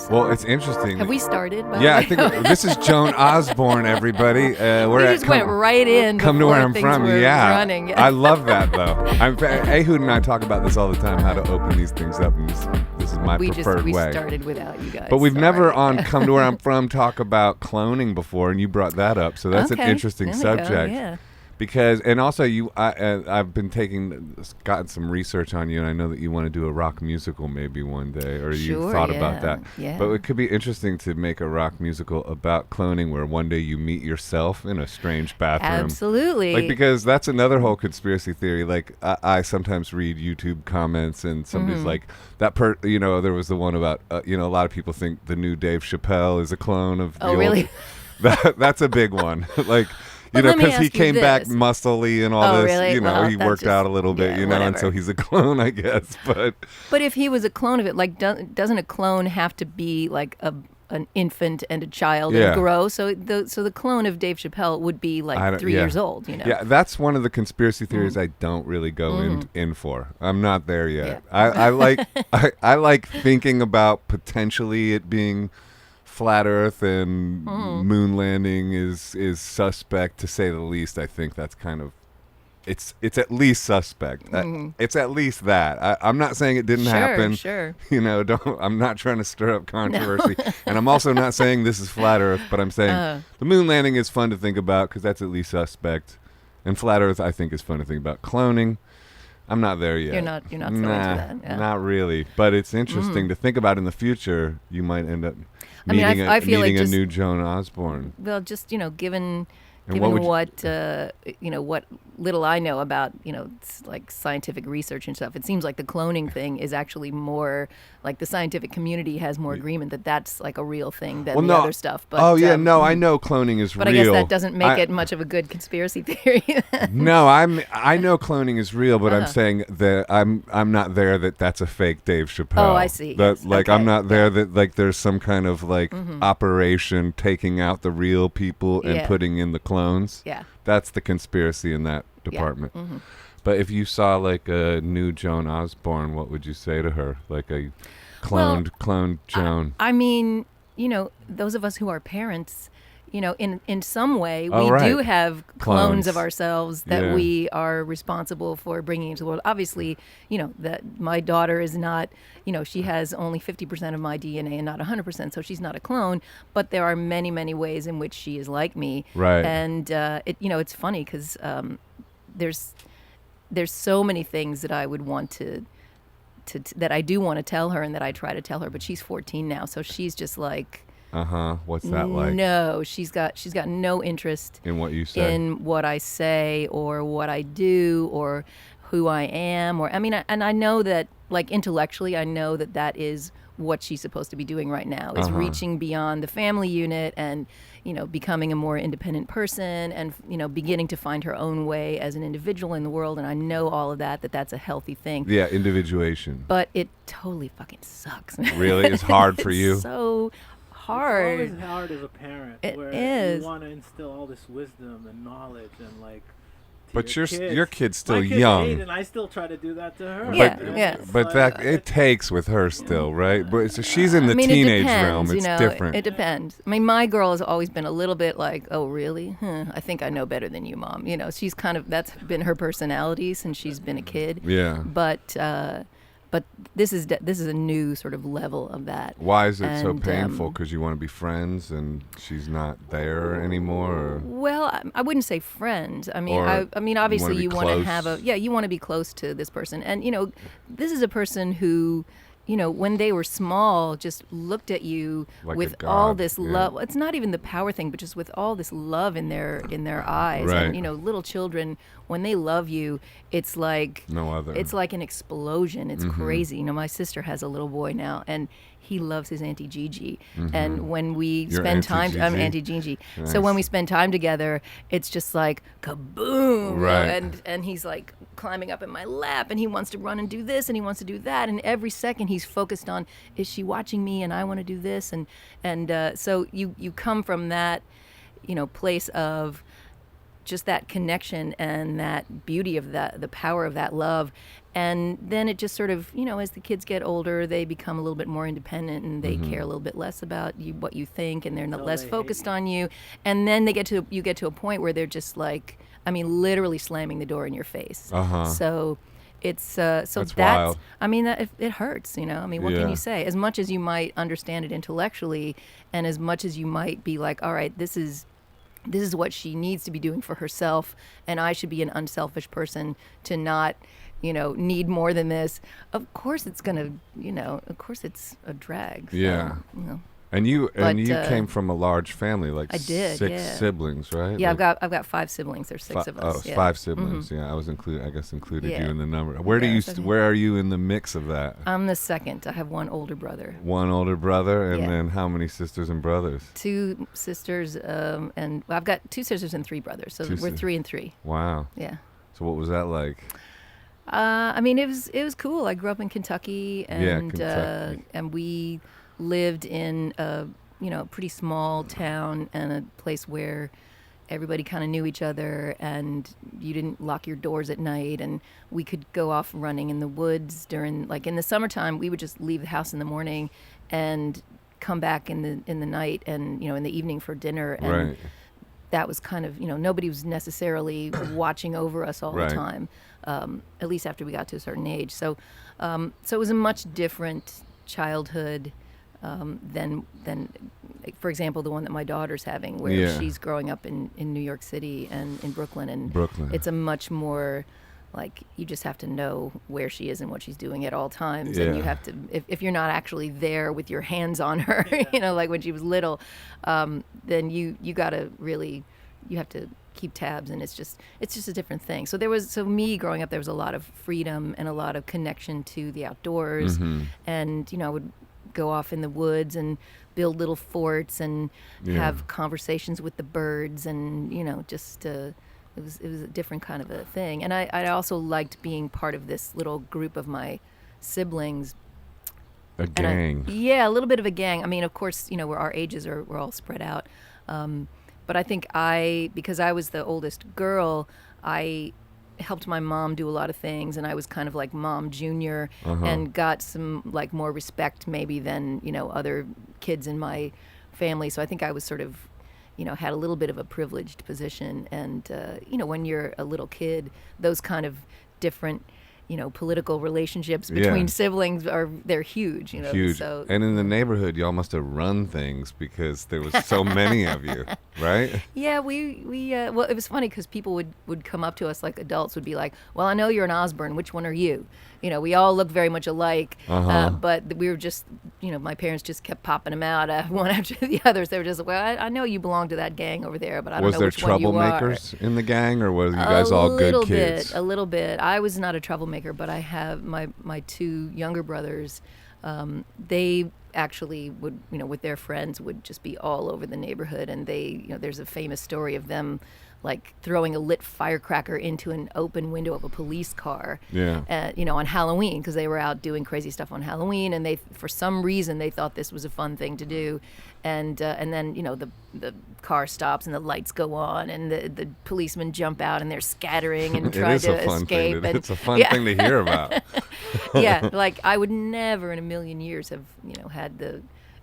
Well, it's interesting. Have we started? Yeah, I think this is Joan Osborne, everybody. We just went right in. Come to where I'm things from. were Yeah. running. I love that, though. Ehud and I talk about this all the time, how to open these things up, and this is my preferred we way. Started without you guys. But we've Sorry. never on Come to Where I'm From talk about cloning before, and you brought that up, so that's an interesting subject. Go, yeah. Because, and also I've been gotten some research on you, and I know that you want to do a rock musical maybe one day, or you thought about that. Yeah. But it could be interesting to make a rock musical about cloning, where one day you meet yourself in a strange bathroom. Absolutely. Like, because that's another whole conspiracy theory. Like, I sometimes read YouTube comments, and somebody's like, there was the one about, a lot of people think the new Dave Chappelle is a clone of the old. Really? That's a big one. Like, because he came back muscly and all this, really? He worked out a little bit, whatever. and so he's a clone, I guess. But if he was a clone of it, like, doesn't a clone have to be like an infant and a child and grow? So the clone of Dave Chappelle would be like 3 years old, Yeah, that's one of the conspiracy theories I don't really go in for. I'm not there yet. Yeah. I like thinking about potentially it being flat Earth and moon landing is suspect, to say the least. I think that's kind of it's at least suspect. It's at least that. I'm not saying it didn't happen. Sure. I'm not trying to stir up controversy, and I'm also not saying this is flat Earth. But I'm saying the moon landing is fun to think about because that's at least suspect, and flat Earth I think is fun to think about. Cloning, I'm not there yet. You're not so into that. Yeah. Not really. But it's interesting to think about in the future. You might end up meeting I feel meeting like a new Joan Osborne. Well, just given what little I know about like scientific research and stuff, it seems like the cloning thing is actually more like the scientific community has more agreement that that's like a real thing than the other stuff. But I know cloning is real. But I guess that doesn't make it much of a good conspiracy theory. No, I know cloning is real, but I'm saying that I'm not there that that's a fake Dave Chappelle. Oh, I see. That yes. I'm not there that like there's some kind of like operation taking out the real people and putting in the clones. Yeah. That's the conspiracy in that department. Yeah. But if you saw like a new Joan Osborne, what would you say to her? Like a cloned Joan. I mean, those of us who are parents, in some way, we do have clones of ourselves that we are responsible for bringing into the world. Obviously, that my daughter is not, she has only 50% of my DNA and not 100%, so she's not a clone. But there are many, many ways in which she is like me. Right. And it's funny because there's so many things that I would want to that I do want to tell her and that I try to tell her. But she's 14 now, so she's just like. What's that like? No, she's got no interest in what you say, in what I say or what I do or who I am, and I know that, like, intellectually, I know that is what she's supposed to be doing right now, is reaching beyond the family unit and becoming a more independent person and beginning to find her own way as an individual in the world. And I know all of that's a healthy thing. Yeah, individuation. But it totally fucking sucks. Really, it's hard for you. So hard. It's always hard as a parent. It where is. You want to instill all this wisdom and knowledge and like. But your kid's still My kid's young. 8 and I still try to do that to her. But that it takes with her still, right? But so she's in the teenage realm. It's different. It depends. I mean, my girl has always been a little bit like, "Oh, really? I think I know better than you, Mom." She's that's been her personality since she's been a kid. Yeah. But this is a new sort of level of that. Why is it so painful? Because you want to be friends and she's not there anymore? Or? Well, I wouldn't say friends. I mean, obviously you want to have you want to be close to this person. And, this is a person who, when they were small, just looked at you like with all this love. It's not even the power thing, but just with all this love in their eyes. Right. And, little children, when they love you, it's like no other. It's like an explosion. It's crazy. My sister has a little boy now, and he loves his Auntie Gigi. And when we spend time, I'm Auntie Gigi. Nice. So when we spend time together, it's just like kaboom. Right. And he's like climbing up in my lap, and he wants to run and do this, and he wants to do that, and every second he's focused on, is she watching me? And I want to do this, and so you come from that, place of just that connection and that beauty of that, the power of that love. And then it just sort of, as the kids get older, they become a little bit more independent, and they care a little bit less about what you think, and they're not less focused on you. And then you get to a point where they're just like, literally slamming the door in your face. So it's that's wild. it hurts. What can you say? As much as you might understand it intellectually, and as much as you might be like, all right, this is what she needs to be doing for herself, and I should be an unselfish person to not need more than this. Of course it's gonna, of course it's a drag. Yeah. So, And you came from a large family, like I did, 6 siblings, right? Yeah, like, I've got 5 siblings. There's 6 of us. Oh, 5 siblings. Yeah, I was included you in the number. Where okay. Where are you in the mix of that? I'm the second. I have one older brother. One older brother, and then how many sisters and brothers? 2 sisters, and I've got 2 sisters and 3 brothers. So we're 3 and 3. Wow. Yeah. So what was that like? It was cool. I grew up in Kentucky, and Kentucky. And we lived in a pretty small town, and a place where everybody kind of knew each other, and you didn't lock your doors at night, and we could go off running in the woods during, like, in the summertime. We would just leave the house in the morning and come back in the night, and in the evening for dinner, and Right. that was kind of, nobody was necessarily watching over us all the time, at least after we got to a certain age. So it was a much different childhood than for example, the one that my daughter's having, where she's growing up in New York City and in Brooklyn. And it's a much more, like, you just have to know where she is and what she's doing at all times. And you have to, if you're not actually there with your hands on her, like when she was little, then you gotta really, you have to keep tabs, and it's just a different thing. So me growing up, there was a lot of freedom and a lot of connection to the outdoors. And I would go off in the woods and build little forts and have conversations with the birds, and just it was a different kind of a thing. And I also liked being part of this little group of my siblings. A gang. A little bit of a gang. Of course, where our ages we're all spread out. But I think because I was the oldest girl, I helped my mom do a lot of things, and I was kind of like mom junior, and got some, like, more respect maybe than other kids in my family. So I think I was sort of had a little bit of a privileged position. And when you're a little kid, those kind of different political relationships between siblings they're huge. Huge. So, and in the neighborhood, y'all must have run things because there was so many of you, right? Yeah, we well, it was funny because people would come up to us, like adults would be like, "Well, I know you're an Osborne. Which one are you?" We all look very much alike, but we were just, my parents just kept popping them out one after the others. They were just, well, I know you belong to that gang over there, but I don't know which one you are. Was there troublemakers in the gang, or were you guys all good kids? A little bit. I was not a troublemaker, but I have my 2 younger brothers. They actually would, with their friends, would just be all over the neighborhood, and they, there's a famous story of them, like, throwing a lit firecracker into an open window of a police car, on Halloween, because they were out doing crazy stuff on Halloween, and they, for some reason, they thought this was a fun thing to do, and then the car stops and the lights go on, and the policemen jump out and they're scattering and trying to escape. It's a fun thing to hear about. Like, I would never in a million years have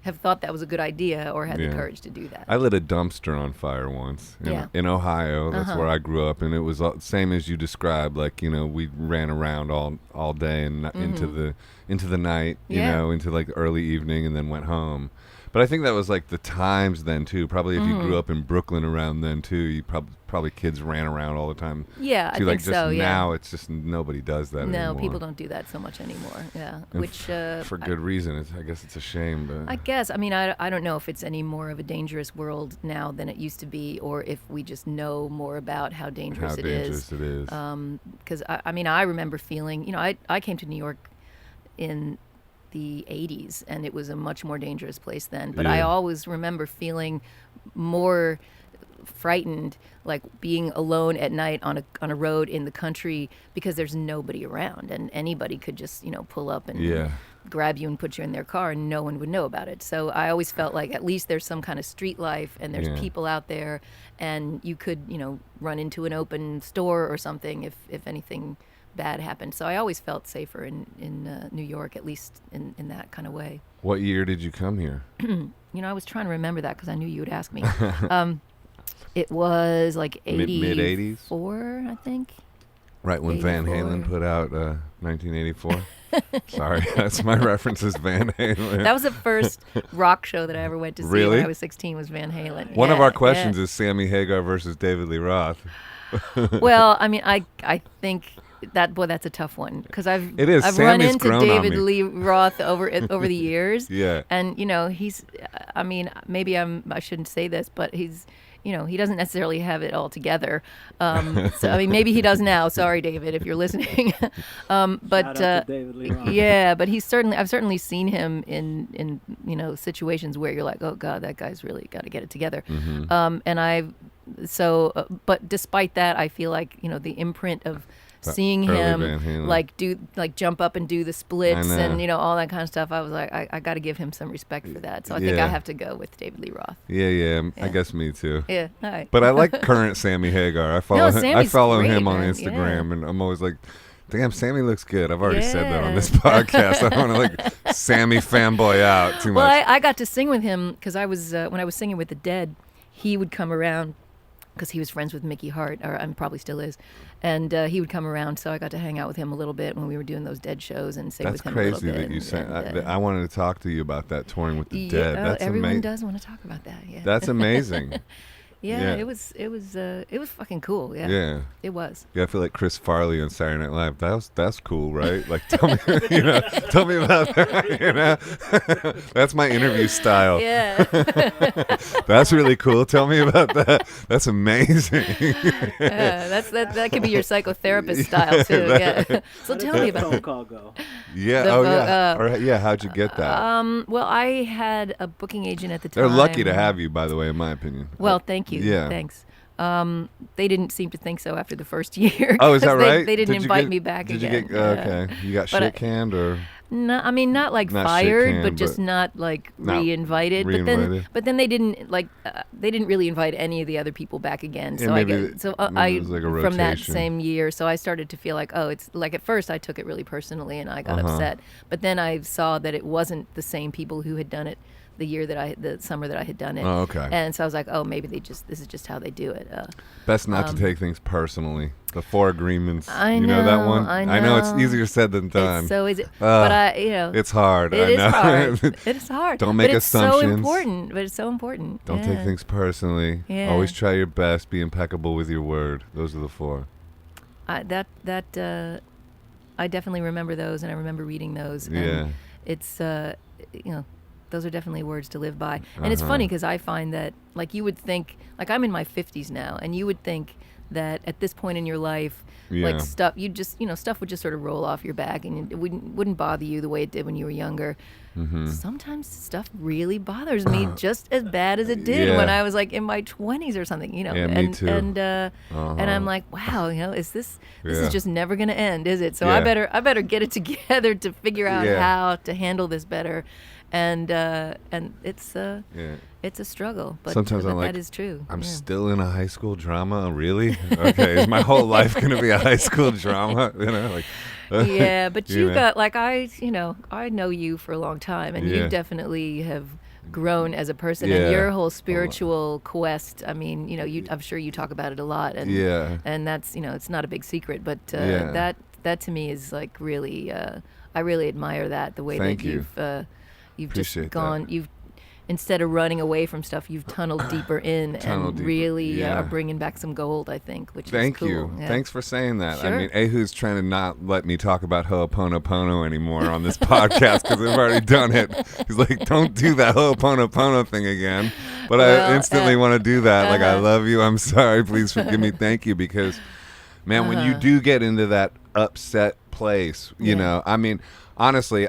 have thought that was a good idea or had the courage to do that. I lit a dumpster on fire once in Ohio. That's where I grew up, and it was same as you described. Like, we ran around all day and into the night, into like early evening, and then went home. But I think that was like the times then too. Probably if you grew up in Brooklyn around then too, you probably kids ran around all the time. Yeah, I think so. Now it's just nobody does that anymore. No, people don't do that so much anymore. Yeah, which for good reason. I guess it's a shame, but I guess I don't know if it's any more of a dangerous world now than it used to be, or if we just know more about how dangerous it is. Because I remember feeling, I came to New York in the 80s, and it was a much more dangerous place then, but I always remember feeling more frightened, like being alone at night on a road in the country, because there's nobody around, and anybody could just pull up and grab you and put you in their car, and no one would know about it. So I always felt like at least there's some kind of street life, and there's people out there, and you could run into an open store or something if anything bad happened. So I always felt safer in New York, at least in that kind of way. What year did you come here? I was trying to remember that because I knew you would ask me. It was like Mid 80s, 84, I think. Right when Van 84. Halen put out 1984. Sorry, that's my references. Van Halen. That was the first rock show that I ever went to see Really? when I was 16. Was Van Halen. One of Yeah, our questions yeah. is Sammy Hagar versus David Lee Roth. Well, I mean, I think that's a tough one because I've It is. I've run Sammy's into grown on David me. Lee Roth over the years. Yeah. And he's, I mean, maybe I shouldn't say this, but he's, he doesn't necessarily have it all together. So I mean, maybe he does now. Sorry, David, if you're listening. But Shout out to David Lee Roth. yeah, but I've certainly seen him in situations where you're like, oh God, that guy's really got to get it together. But despite that, I feel like the imprint of seeing early him Van Halen. jump up and do the splits I know. and all that kind of stuff. I was like, I got to give him some respect for that. So I think Yeah. I have to go with David Lee Roth. Yeah. I Yeah. guess me too. Yeah, all right. But I like current Sammy Hagar. I follow him. I Sammy's follow great, him on man. Instagram, Yeah. and I'm always like, "Damn, Sammy looks good." I've already said that on Yeah. this podcast. I don't want to like Sammy fanboy out too Well, much. I got to sing with him because I was when I was singing with the Dead, he would come around because he was friends with Mickey Hart, or probably still is, and he would come around. So I got to hang out with him a little bit when we were doing those Dead shows and sing That's with him a little crazy bit. that you said. and, I wanted to talk to you about that touring with the yeah, Dead. That's everyone amazing. does want to talk about that. Yeah. That's amazing. Yeah, Yeah. it was fucking cool. Yeah, Yeah. it was. Yeah, I feel like Chris Farley on Saturday Night Live. That's cool, right? Like, tell me, tell me about that. That's my interview style. Yeah, That's really cool. Tell me about that. That's amazing. that could be your psychotherapist style too. Yeah. So How tell did me that about phone call go? Yeah. The Oh vo- yeah. Or, yeah. How'd you get that? Well, I had a booking agent at the time. They're lucky to have you, by the way, in my opinion. Well, thank you. Yeah. Thanks. They didn't seem to think so after the first year. Oh, is that 'cause they- right? They didn't Did you invite get- me back Did again. you get? Okay. You got But shit canned or? No, I mean not like Not shit fired, canned, but just but not like not re-invited. re-invited. But then they didn't they didn't really invite any of the other people back again. Yeah, So maybe I it was like a from that rotation. same year. So I started to feel like, oh, it's like at first I took it really personally and I got Uh-huh. upset. But then I saw that it wasn't the same people who had done it the summer that I had done it. Oh, okay. And so I was like, oh, maybe this is just how they do it. Best not to take things personally. The 4 agreements. I you know that know, one? I know it's know. easier said than done. It's so easy, but It's hard. It I is know. hard. It's hard. Don't make but it's assumptions. so important. But it's so important. Don't take things personally. Yeah. Always try your best. Be impeccable with your word. Those are the 4. I definitely remember those, and I remember reading those. And Yeah. It's those are definitely words to live by. And it's funny because I find that like you would think like I'm in my 50s now, and you would think that at this point in your life, Yeah. like stuff stuff would just sort of roll off your back, and it wouldn't bother you the way it did when you were younger. Mm-hmm. Sometimes stuff really bothers me just as bad as it did Yeah. when I was like in my 20s or something, Yeah, and me too. and Uh-huh. I'm like, wow, this Yeah. is just never going to end, is it? So Yeah. I better get it together to figure out Yeah. how to handle this better. And it's Yeah. it's a struggle, but, Sometimes but I'm like, that is true. I'm yeah. still in a high school drama. Really? Okay. Is my whole life going to be a high school drama? Yeah, but you you know. got like I know you for a long time, and Yeah. you definitely have grown as a person, Yeah, and your a whole lot. spiritual quest. I mean, I'm sure you talk about it a lot, and Yeah. and that's it's not a big secret, but Yeah. that to me is like really I really admire that the way Thank that you. you've Appreciate just gone you've instead of running away from stuff, you've tunneled deeper in Tunneled and deeper, really yeah. are bringing back some gold, I think, which Thank is cool. you. Yeah. Thanks for saying that. Sure. I mean, Ahu's trying to not let me talk about Ho'oponopono anymore on this podcast because I've already done it. He's like, don't do that Ho'oponopono thing again. But Well, I instantly want to do that. Like, I uh-huh. love you. I'm sorry. Please forgive me. Thank you. Because, man, when you do get into that upset place, you Yeah. know, I mean, honestly,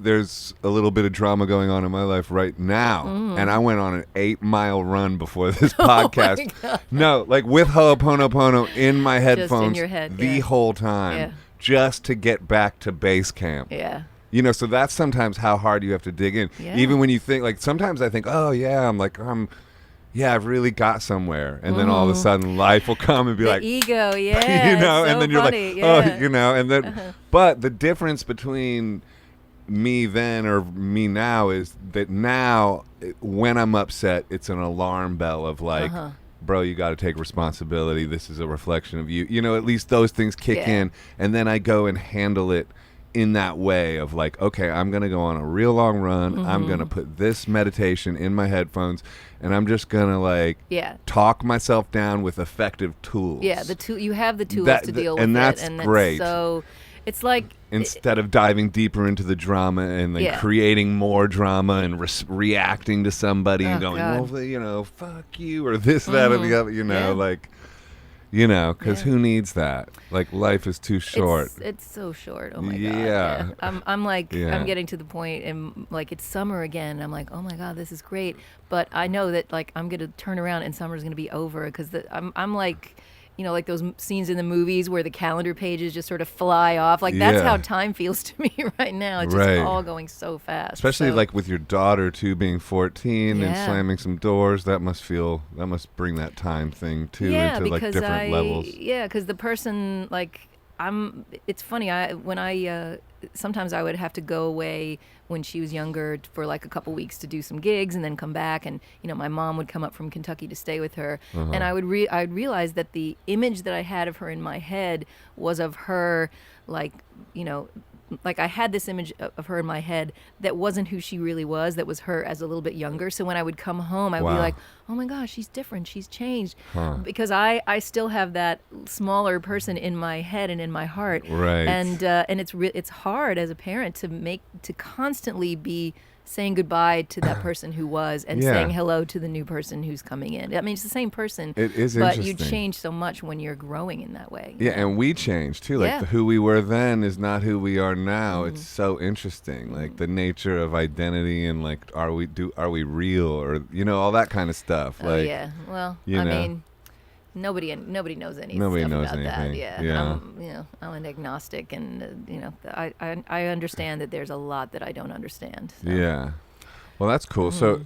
there's a little bit of drama going on in my life right now. And I went on an 8-mile run before this podcast. God. No, like with Ho'oponopono in my headphones your head, the yeah. whole time Yeah. just to get back to base camp. Yeah. You know, so that's sometimes how hard you have to dig in. Yeah. Even when you think, like, sometimes I think, oh, yeah, I'm yeah, I've really got somewhere. And then all of a sudden life will come and be the like, ego, yeah. you know, it's so and then you're funny, like, yeah. oh, you know, and then, but the difference between me then or me now is that now when I'm upset, it's an alarm bell of like, bro, you got to take responsibility. This is a reflection of you. You know, at least those things kick in, and then I go and handle it in that way of like, okay, I'm going to go on a real long run. I'm going to put this meditation in my headphones, and I'm just going to like talk myself down with effective tools. Yeah, you have the tools to deal with and it. that's And great. So it's like... Instead of diving deeper into the drama and like creating more drama and reacting to somebody and going, well, you know, fuck you or this, that, or the other, you know, like... You know, because who needs that? Like, life is too short. It's so short. Oh my god. Yeah. I'm like, I'm getting to the point, and like it's summer again. I'm like, oh my god, this is great. But I know that like I'm gonna turn around and summer's gonna be over because I'm like, you know, like those scenes in the movies where the calendar pages just sort of fly off. Like that's how time feels to me right now. It's just all going so fast. Especially like with your daughter too being 14 and slamming some doors. That must bring that time thing too into like different levels. Yeah, because the person like it's funny. Sometimes I would have to go away when she was younger for like a couple weeks to do some gigs and then come back, and you know my mom would come up from Kentucky to stay with her, and I'd realize that the image that I had of her in my head was of her like, you know, like I had this image of her in my head that wasn't who she really was. That was her as a little bit younger. So when I would come home, I would be like, oh my gosh, she's different. She's changed. Because I still have that smaller person in my head and in my heart. Right. And it's hard as a parent to constantly be saying goodbye to that person who was and saying hello to the new person who's coming in. I mean, it's the same person. It is but interesting. you change so much when you're growing in that way. Yeah, and we change too. Like who we were then is not who we are now. It's so interesting. Like the nature of identity and like are we real or you know all that kind of stuff. Like well, I mean. Nobody knows anything. Nobody knows about anything. That. Yeah. I'm an agnostic, and I understand that there's a lot that I don't understand. So. Yeah. Well, that's cool. So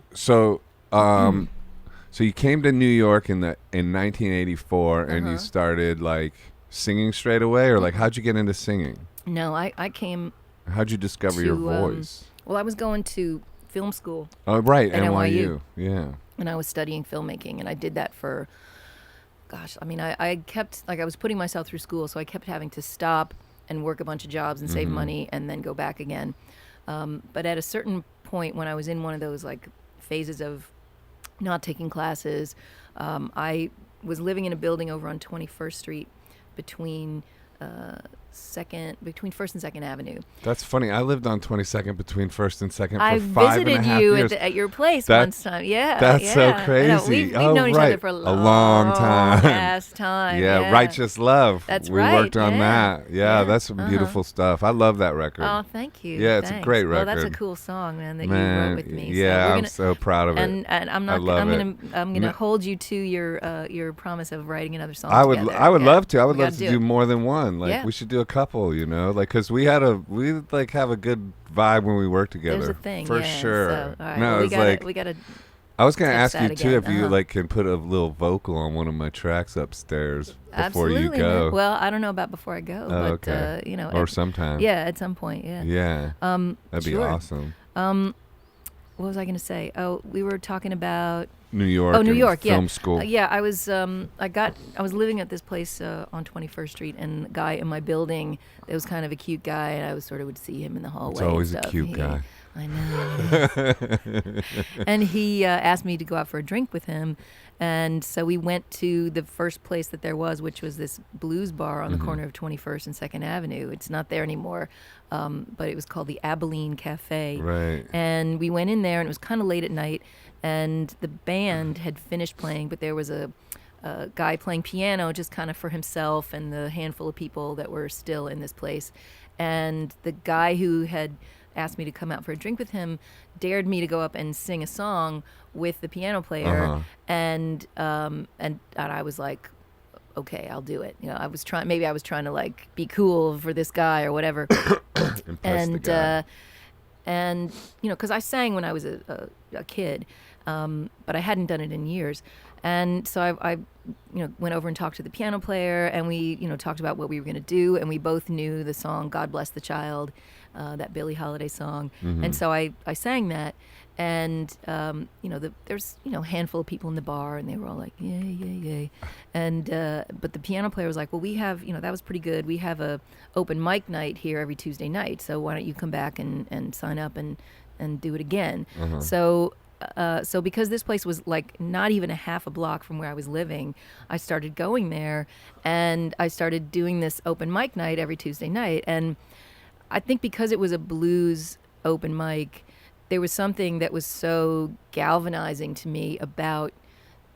you came to New York in 1984, and you started like singing straight away, or like how'd you get into singing? No, I came. How'd you discover your voice? Well, I was going to film school. Oh, right, at NYU. Yeah. And I was studying filmmaking, and I did that for. Gosh, I mean, I kept, like, I was putting myself through school, so I kept having to stop and work a bunch of jobs and save money and then go back again. But at a certain point when I was in one of those, like, phases of not taking classes, I was living in a building over on 21st Street between First and Second Avenue. That's funny. I lived on 22nd between First and Second for I 5.5 years. visited you at your place once time. Yeah, that's so crazy. I know. We've known each other for a long time. Past time. Yeah, Righteous Love. That's we right. We worked on that. Yeah, that's some beautiful stuff. I love that record. Oh, thank you. Yeah, it's a great record. Well, that's a cool song, man, that you wrote with me. Yeah, I'm so proud of it. And I'm gonna hold you to your promise of writing another song. I would together. love to. I would We love gotta to do more than one. Like we should do a couple, you know, like because we have a good vibe when we work together. There's a thing for sure. So, all right, no, we gotta. I was gonna ask you too again. if you like can put a little vocal on one of my tracks upstairs before you go. Man. Well, I don't know about before I go, but okay. You know, or sometime. Yeah, at some point. Yeah. Yeah. That'd be awesome. What was I going to say? Oh, we were talking about New York. Oh, New York, film school. I was I was living at this place on 21st Street, and the guy in my building, it was kind of a cute guy, and I would see him in the hallway. It's always and a stuff. cute guy. I know. And he asked me to go out for a drink with him, and so we went to the first place that there was, which was this blues bar on the corner of 21st and 2nd Avenue. It's not there anymore, but it was called the Abilene Cafe. Right. And we went in there, and it was kind of late at night, and the band had finished playing, but there was a guy playing piano just kind of for himself and the handful of people that were still in this place. And the guy who had asked me to come out for a drink with him dared me to go up and sing a song with the piano player, and I was like, okay, I'll do it. You know, I was trying to like be cool for this guy or whatever. Impress the guy. And you know, because I sang when I was a kid, but I hadn't done it in years. And so I went over and talked to the piano player, and we, talked about what we were going to do, and we both knew the song "God Bless the Child," that Billie Holiday song, and so I sang that, and there's a handful of people in the bar, and they were all like, yay, yay, yay, and but the piano player was like, well, we have, that was pretty good. We have a open mic night here every Tuesday night, so why don't you come back and sign up and do it again? So because this place was like not even a half a block from where I was living, I started going there, and I started doing this open mic night every Tuesday night. And I think because it was a blues open mic, there was something that was so galvanizing to me about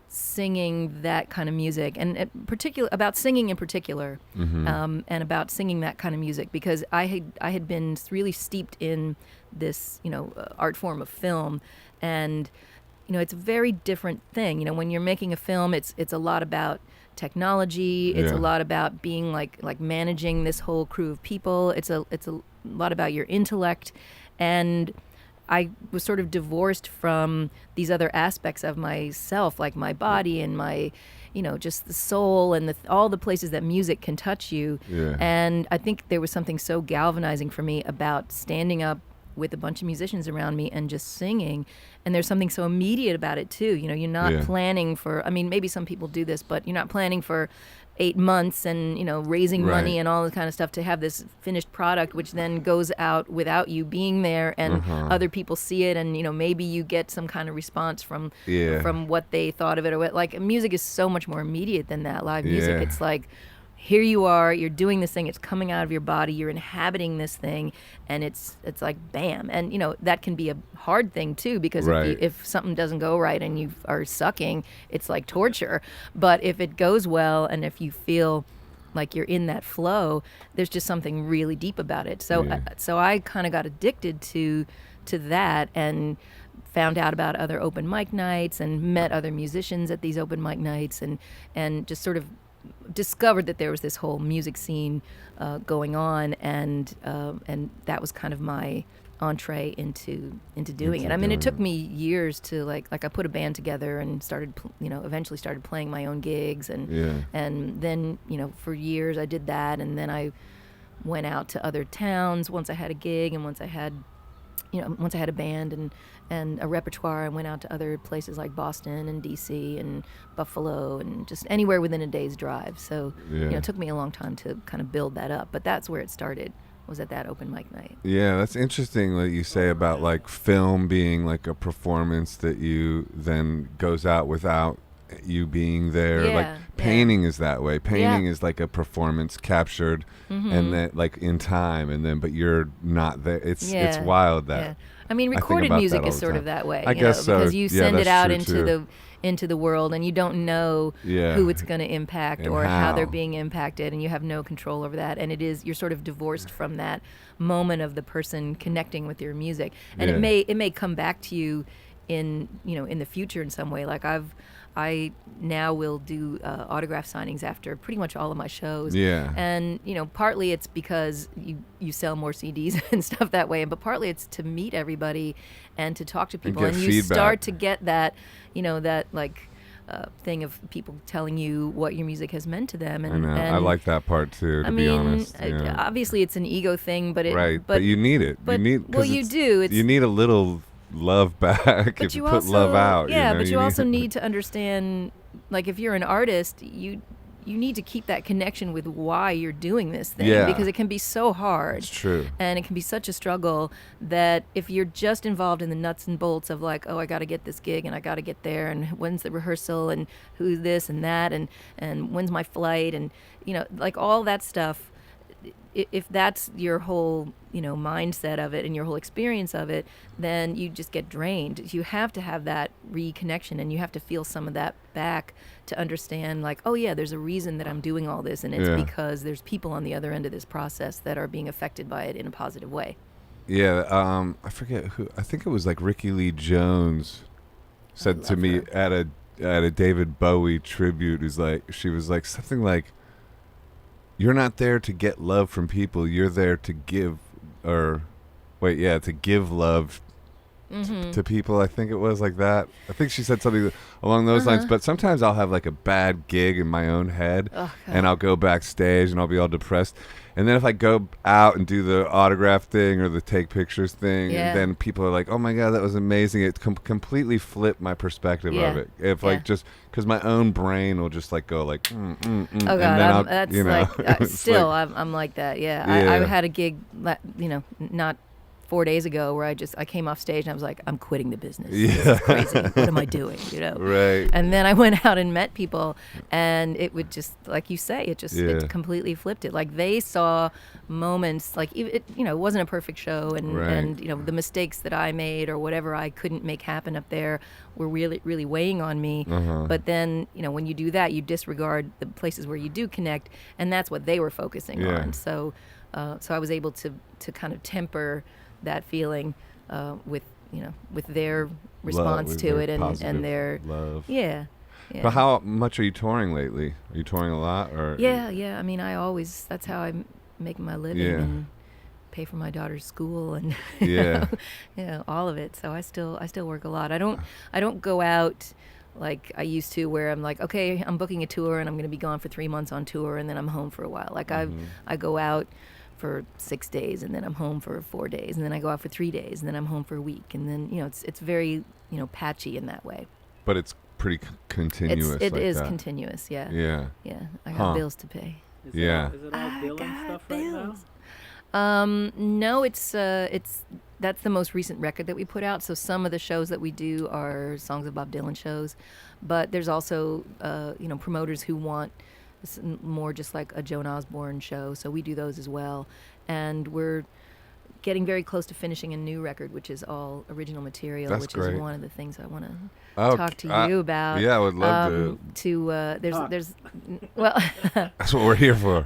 singing that kind of music, and about singing in particular, and about singing that kind of music, because I had been really steeped in this art form of film, and it's a very different thing. When you're making a film, it's a lot about technology. It's a lot about being like managing this whole crew of people. It's a lot about your intellect, and I was sort of divorced from these other aspects of myself, like my body and my, just the soul and all the places that music can touch you. Yeah. And I think there was something so galvanizing for me about standing up with a bunch of musicians around me and just singing. And there's something so immediate about it too. You're not planning for, maybe some people do this, but you're not planning for 8 months and, raising money and all this kind of stuff to have this finished product, which then goes out without you being there, and other people see it, and, maybe you get some kind of response from what they thought of it, or what, like, music is so much more immediate than that. Live music, it's like, here you are, you're doing this thing, it's coming out of your body, you're inhabiting this thing, and it's like bam. And that can be a hard thing too, because if something doesn't go right and you are sucking, it's like torture. But if it goes well, and if you feel like you're in that flow, there's just something really deep about it. So so I kind of got addicted to that, and found out about other open mic nights, and met other musicians at these open mic nights, and just sort of discovered that there was this whole music scene going on, and that was kind of my entree into doing it. It took me years to like I put a band together and started eventually started playing my own gigs, and then for years I did that, and then I went out to other towns once I had a gig, and once I had a band and a repertoire, and went out to other places like Boston and DC and Buffalo, and just anywhere within a day's drive. So it took me a long time to kind of build that up, but that's where it started, was at that open mic night. Yeah, that's interesting what you say about like film being like a performance that you then goes out without you being there. Like painting is that way. Painting is like a performance captured and then like in time, and then but you're not there. It's wild that. Recorded music is sort of that way. I guess so. Because you send it out into the world, and you don't know who it's going to impact and or how they're being impacted, and you have no control over that. And you're sort of divorced from that moment of the person connecting with your music. And it may come back to you in the future in some way. Like I now will do autograph signings after pretty much all of my shows. Yeah. And, partly it's because you sell more CDs and stuff that way, but partly it's to meet everybody and to talk to people. And you feedback. Start to get that, that like thing of people telling you what your music has meant to them. And I like that part too, to be honest. Obviously it's an ego thing, but but you need it. You do. You need a little love back if you put love out. But you also need to understand, like, if you're an artist, you need to keep that connection with why you're doing this thing, because it can be so hard. It's true. And it can be such a struggle that if you're just involved in the nuts and bolts of like, oh, I got to get this gig and I got to get there, and when's the rehearsal and who's this and that, and when's my flight, and like all that stuff, if that's your whole mindset of it and your whole experience of it, then you just get drained. You have to have that reconnection, and you have to feel some of that back to understand, like, oh yeah, there's a reason that I'm doing all this, and it's because there's people on the other end of this process that are being affected by it in a positive way. I forget who, I think it was like Rickie Lee Jones said to me at a David Bowie tribute, she was like something like, you're not there to get love from people, you're there to give, to give love to people. I think it was like that. I think she said something along those lines. But sometimes I'll have like a bad gig in my own head, and I'll go backstage and I'll be all depressed. And then if I go out and do the autograph thing or the take pictures thing, and then people are like, "Oh my God, that was amazing!" It completely flipped my perspective of it. If like just because my own brain will just like go like, Oh God, and then that's you know, like still I'm like that. Yeah, I had a gig, not 4 days ago where I came off stage and I was like, I'm quitting the business. This is crazy. What am I doing? Right. And then I went out and met people, and it would just, like you say, it completely flipped it. Like they saw moments, like it wasn't a perfect show, and the mistakes that I made or whatever I couldn't make happen up there were really, really weighing on me. But then, when you do that, you disregard the places where you do connect, and that's what they were focusing on. So I was able to kind of temper that feeling with their response to it and their love. Yeah. But how much are you touring lately? Are you touring a lot, or? Yeah. I mean, that's how I make my living and pay for my daughter's school and all of it. So I still work a lot. I don't go out like I used to, where I'm like, okay, I'm booking a tour and I'm going to be gone for 3 months on tour and then I'm home for a while. Like I go out for 6 days and then I'm home for 4 days and then I go out for 3 days and then I'm home for a week, and then it's very patchy in that way. But it's pretty continuous. It like is that. continuous. Yeah. I got bills to pay. Is it all billing stuff right now? No, it's that's the most recent record that we put out. So some of the shows that we do are Songs of Bob Dylan shows, but there's also promoters who want more just like a Joan Osborne show, so we do those as well. And we're getting very close to finishing a new record, which is all original material. That's which great. is one of the things I want to talk to you about. Yeah, I would love there's well that's what we're here for.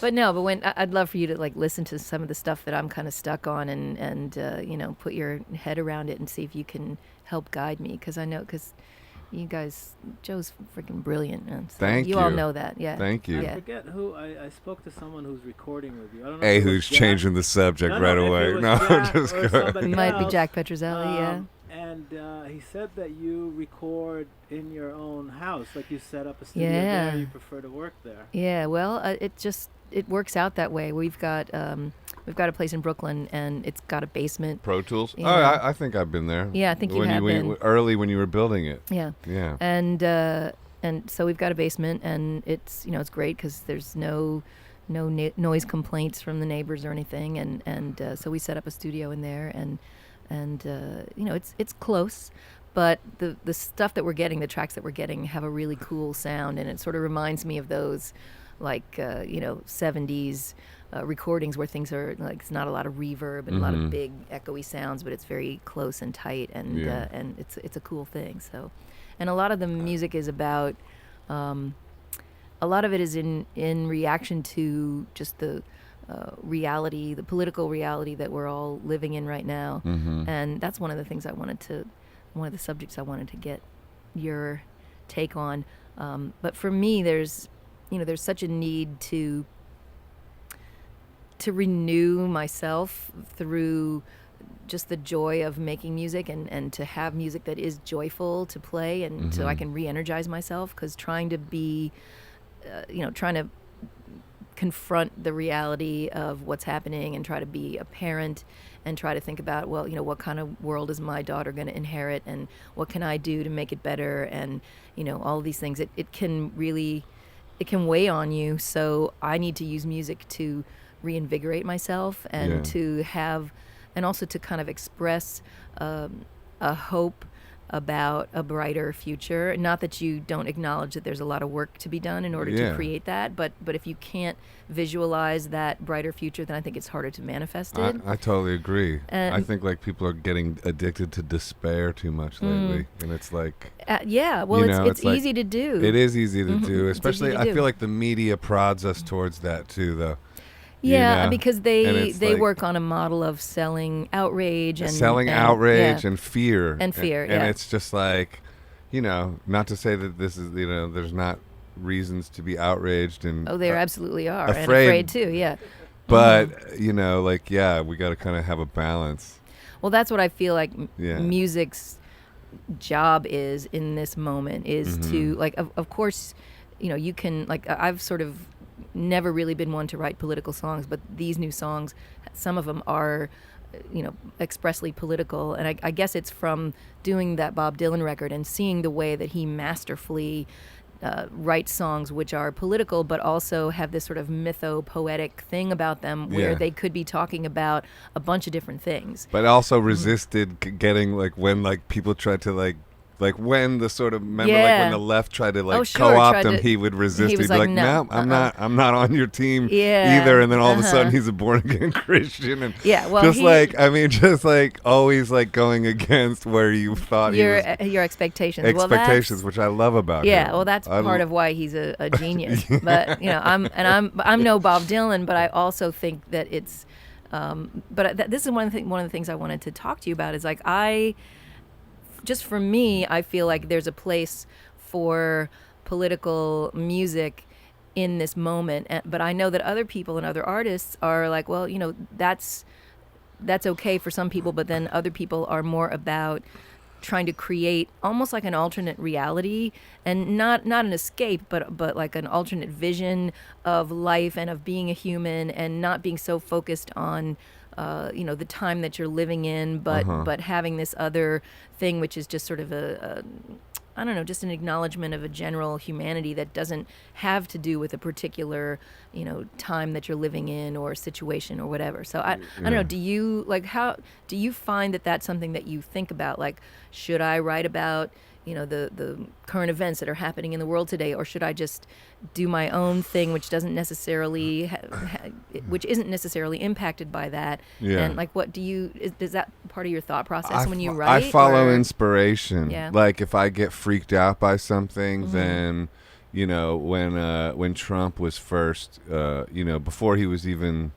But when I'd love for you to like listen to some of the stuff that I'm kind of stuck on and put your head around it and see if you can help guide me, because you guys, Joe's freaking brilliant. So Thank you. You all know that, yeah. Thank you. I forget who I spoke to someone who's recording with you. I don't know. Hey, who's changing the subject right away? Just It might be Jack Petrocelli, yeah. And he said that you record in your own house, like you set up a studio Yeah. there. You prefer to work there. Yeah, well, it works out that way. We've got a place in Brooklyn, and it's got a basement. Pro Tools? You Oh, know. I think I've been there. Yeah, I think you have been. Early when you were building it. Yeah. Yeah. And so we've got a basement, and it's it's great because there's no noise complaints from the neighbors or anything, and so we set up a studio in there, and it's close, but the stuff that we're getting, the tracks that we're getting, have a really cool sound, and it sort of reminds me of those like 70s recordings where things are like, it's not a lot of reverb and a lot of big echoey sounds, but it's very close and tight, and it's a cool thing. So, and a lot of the music is about a lot of it is in reaction to just the reality, the political reality that we're all living in right now. And that's one of the things one of the subjects I wanted to get your take on. But for me, there's such a need to renew myself through just the joy of making music, and to have music that is joyful to play, and so I can re-energize myself, because trying to be, trying to confront the reality of what's happening and try to be a parent and try to think about, well, what kind of world is my daughter going to inherit, and what can I do to make it better, and all of these things, it can weigh on you. So I need to use music to reinvigorate myself, and to have, and also to kind of express a hope about a brighter future. Not that you don't acknowledge that there's a lot of work to be done in order to create that, but if you can't visualize that brighter future, then I think it's harder to manifest it. I totally agree. I think like people are getting addicted to despair too much lately, and it's like it's like, easy to do. It is easy to do, especially I feel like the media prods us towards that too, though. Because they work on a model of selling outrage and outrage and fear. And it's just like, not to say that this is, there's not reasons to be outraged and there absolutely are, afraid, and afraid too, yeah. But we got to kind of have a balance. Well, that's what I feel like Yeah. music's job is in this moment is to like of course, you know, you can like I've sort of never really been one to write political songs, but these new songs, some of them are, you know, expressly political, and I guess it's from doing that Bob Dylan record and seeing the way that he masterfully write songs which are political but also have this sort of mytho-poetic thing about them where they could be talking about a bunch of different things. But also resisted getting like when like people tried to like when the sort of remember like when the left tried to like co-opt him, he would resist. He'd be like, no, I'm not on your team either. And then all of a sudden he's a born again Christian and just like always like going against where you thought your expectations. Expectations, which I love about him. Yeah, well that's part of why he's a genius. But you know, I'm no Bob Dylan, but I also think that it's this is one of the things I wanted to talk to you about is like just for me, I feel like there's a place for political music in this moment, but I know that other people and other artists are like, well, you know, that's okay for some people, but then other people are more about trying to create almost like an alternate reality and not an escape, but like an alternate vision of life and of being a human and not being so focused on you know, the time that you're living in, but having this other thing, which is just sort of I don't know, just an acknowledgement of a general humanity that doesn't have to do with a particular, you know, time that you're living in or situation or whatever. So I don't know, do you find that that's something that you think about? Like, should I write about, you know, the current events that are happening in the world today, or should I just do my own thing, which doesn't necessarily, which isn't necessarily impacted by that? Yeah. And like, is that part of your thought process when you write? I follow inspiration. Yeah. Like if I get freaked out by something, then, you know, when Trump was first, you know, before he was even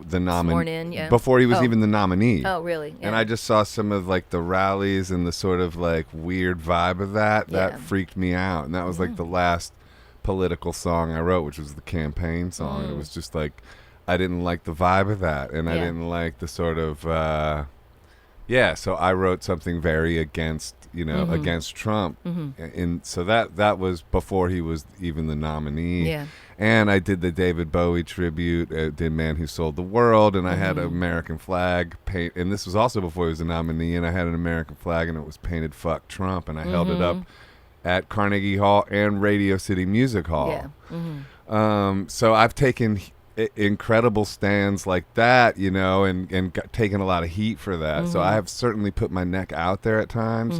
the nominee, before he was even the nominee. Oh, really? Yeah. And I just saw some of like the rallies and the sort of like weird vibe of that freaked me out. And that was like the last political song I wrote, which was the campaign song. And it was just like, I didn't like the vibe of that. And I didn't like the sort of, so I wrote something very against, you know, against Trump. And so that was before he was even the nominee. Yeah. And I did the David Bowie tribute, did Man Who Sold the World, and I had an American flag paint, and this was also before he was a nominee, and I had an American flag, and it was painted "Fuck Trump," and I held it up at Carnegie Hall and Radio City Music Hall. Yeah. So I've taken incredible stands like that, you know, and taken a lot of heat for that. So I have certainly put my neck out there at times,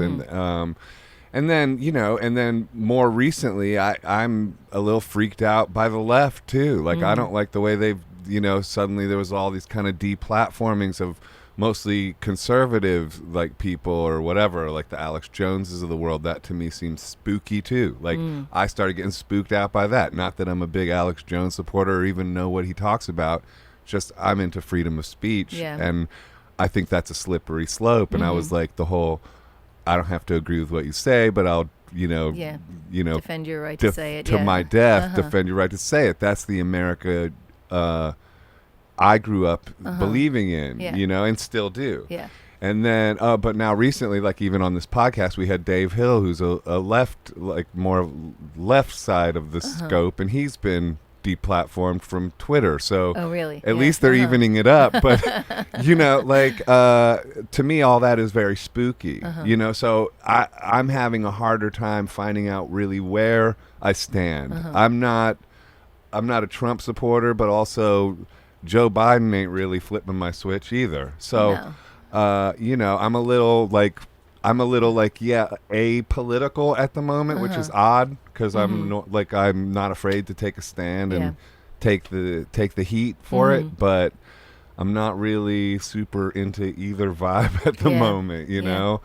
and then, you know, and then more recently, I'm a little freaked out by the left, too. Like, I don't like the way they've, you know, suddenly there was all these kind of deplatformings of mostly conservative, like, people or whatever, like the Alex Joneses of the world. That, to me, seems spooky, too. Like, I started getting spooked out by that. Not that I'm a big Alex Jones supporter or even know what he talks about. Just I'm into freedom of speech. Yeah. And I think that's a slippery slope. And I was like, the whole... I don't have to agree with what you say, but I'll, you know, defend your right to say it to my death. Defend your right to say it. That's the America I grew up believing in, you know, and still do. Yeah. And then, but now recently, like even on this podcast, we had Dave Hill, who's a left, like more left side of the scope, and he's been deplatformed from Twitter. So at least they're evening it up. But, you know, like, to me, all that is very spooky, you know, so I'm having a harder time finding out really where I stand. I'm not a Trump supporter, but also Joe Biden ain't really flipping my switch either. So, you know, I'm a little like apolitical at the moment, which is odd because I'm not afraid to take a stand and take the heat for it, but I'm not really super into either vibe at the moment, you know.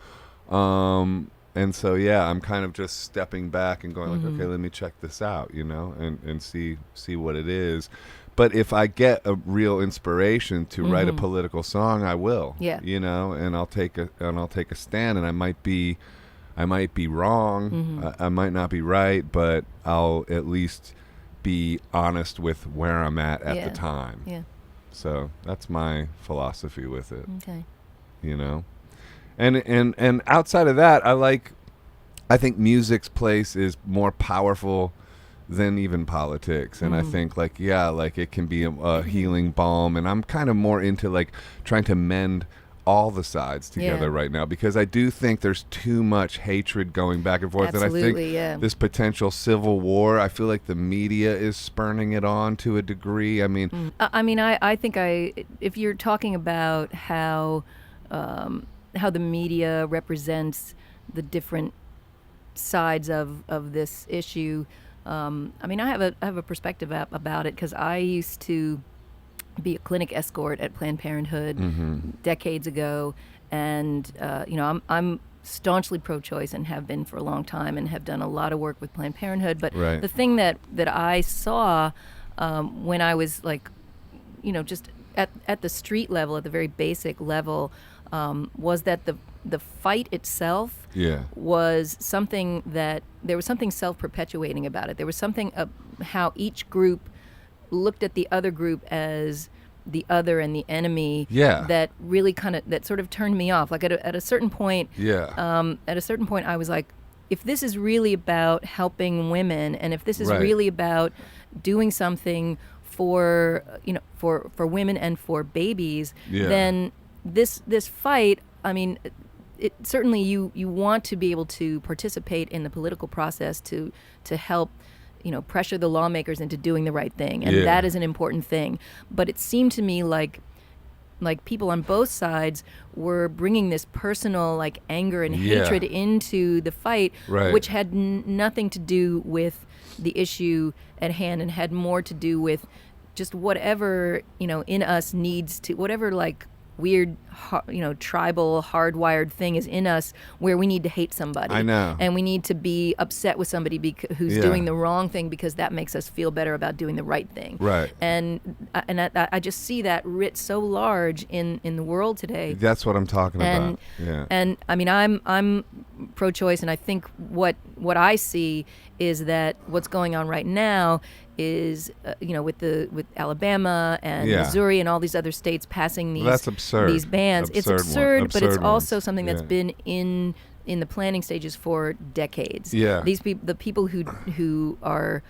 And so I'm kind of just stepping back and going like, okay, let me check this out, you know, and see what it is. But if I get a real inspiration to write a political song, I will. Yeah. You know, and I'll take a stand, and I might be wrong. I might not be right, but I'll at least be honest with where I'm at the time. Yeah. So that's my philosophy with it. Okay. you know. And outside of that, I think music's place is more powerful than even politics, and I think like it can be a healing balm, and I'm kind of more into like trying to mend all the sides together right now, because I do think there's too much hatred going back and forth. Absolutely, and I think this potential civil war, I feel like the media is spurning it on to a degree. I mean, I think if you're talking about how the media represents the different sides of this issue, I have a perspective about it, because I used to be a clinic escort at Planned Parenthood decades ago, and I'm staunchly pro-choice and have been for a long time, and have done a lot of work with Planned Parenthood. But the thing that I saw when I was like, just at the street level, at the very basic level, was that the fight itself was something that there was something self-perpetuating about it. There was something how each group looked at the other group as the other and the enemy that really that sort of turned me off. Like at a certain point, I was like, if this is really about helping women, and if this is really about doing something for women and for babies, then this fight, it certainly you want to be able to participate in the political process to help pressure the lawmakers into doing the right thing, and that is an important thing. But it seemed to me like people on both sides were bringing this personal like anger and hatred into the fight, which had nothing to do with the issue at hand, and had more to do with just whatever in us needs to, whatever like weird, tribal, hardwired thing is in us, where we need to hate somebody. I know. And we need to be upset with somebody who's doing the wrong thing, because that makes us feel better about doing the right thing. Right. And I just see that writ so large in the world today. That's what I'm talking about. Yeah. And I'm pro-choice, and I think what I see is that what's going on right now is with Alabama and Missouri and all these other states passing these bans. It's absurd, but it's also something that's been in the planning stages for decades. The people who are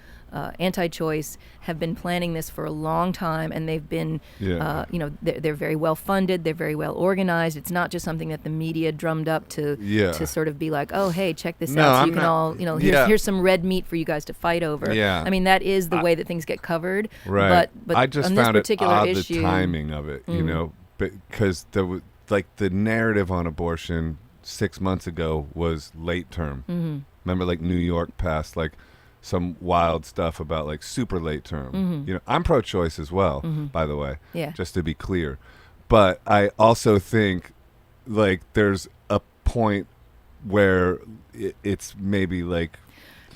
anti-choice have been planning this for a long time, and they've been they're very well funded, they're very well organized. It's not just something that the media drummed up to sort of be like, oh hey, check this out, so you can all here's some red meat for you guys to fight over. That is the way that things get covered. But I just on found this particular it odd issue, the timing of it, because the narrative on abortion 6 months ago was late term. Remember, like New York passed like some wild stuff about like super late term. I'm pro-choice as well, by the way, just to be clear. But I also think like there's a point where it's maybe like.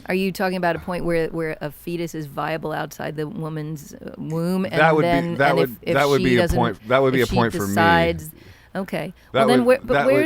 Are you talking about a point where a fetus is viable outside the woman's womb, and that would then be a point. That would be a point for me. Okay. Where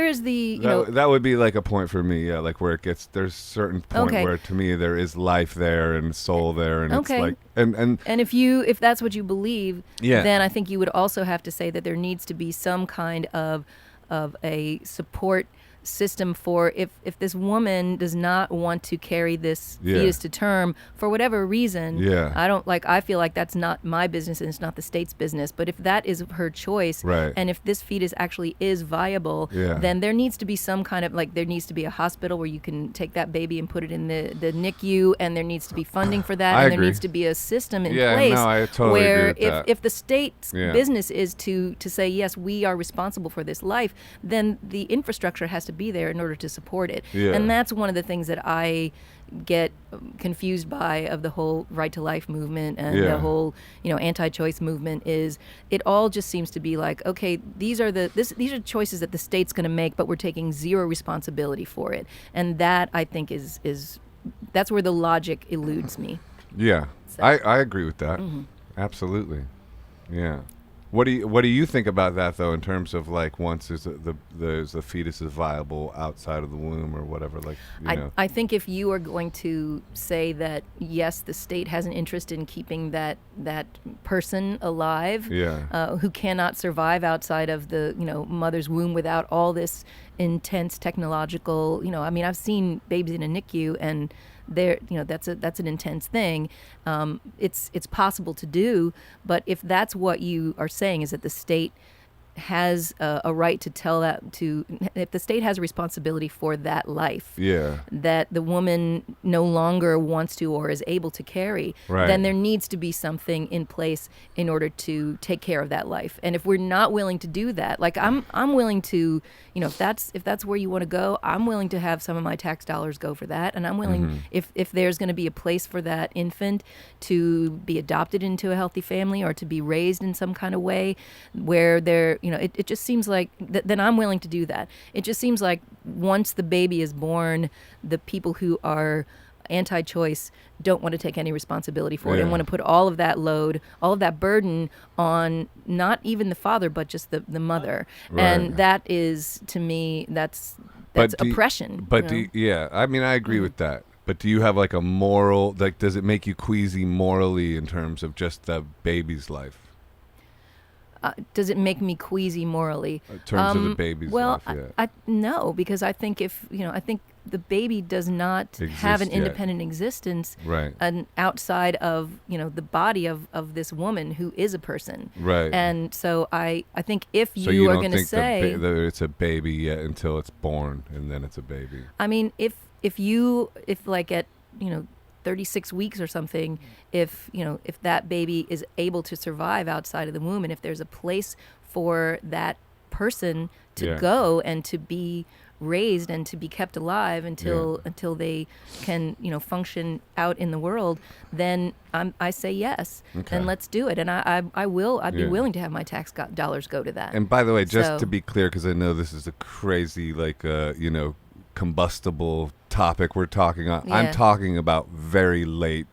is the that would be like a point for me, like where it gets, there's a certain point where to me there is life there and soul there, and it's like and if that's what you believe, then I think you would also have to say that there needs to be some kind of a support system for if this woman does not want to carry this fetus to term for whatever reason. I feel like that's not my business, and it's not the state's business. But if that is her choice, and if this fetus actually is viable, then there needs to be some kind of there needs to be a hospital where you can take that baby and put it in the NICU, and there needs to be funding for that, and there needs to be a system in place I totally where agree with if the state's business is to say yes, we are responsible for this life, then the infrastructure has to be there in order to support it. And that's one of the things that I get confused by of the whole right to life movement and the whole anti-choice movement. Is it all just seems to be like, okay, these are choices that the state's going to make, but we're taking zero responsibility for it, and that I think is that's where the logic eludes me. I agree with that. Absolutely. What do you think about that though, in terms of like once there's the fetus is viable outside of the womb or whatever, like I think if you are going to say that yes, the state has an interest in keeping that person alive, who cannot survive outside of the mother's womb without all this intense technological, I mean, I've seen babies in a NICU and that's an intense thing. It's possible to do, but if that's what you are saying is that the state has a right to tell if the state has a responsibility for that life that the woman no longer wants to or is able to carry, then there needs to be something in place in order to take care of that life. And if we're not willing to do that, like I'm willing to, if that's where you want to go, I'm willing to have some of my tax dollars go for that. And I'm willing, if there's going to be a place for that infant to be adopted into a healthy family or to be raised in some kind of way where they're, it just seems like then I'm willing to do that. It just seems like once the baby is born, the people who are anti-choice don't want to take any responsibility for it and want to put all of that load, all of that burden on not even the father, but just the mother. And that is, to me, that's oppression. I mean, I agree with that. But do you have like a moral, like does it make you queasy morally in terms of just the baby's life? Does it make me queasy morally? In terms of the baby's life, no, because I think I think the baby does not have an independent existence outside of, the body of this woman who is a person. Right. And so I think if you are going to say that it's a baby yet until it's born and then it's a baby. I mean, if like at, 36 weeks or something, if that baby is able to survive outside of the womb, and if there's a place for that person to go and to be raised and to be kept alive until they can function out in the world, then I say yes, and let's do it. And I'd be willing to have my tax dollars go to that. And by the way, just to be clear, because I know this is a crazy combustible topic we're talking on. I'm talking about very late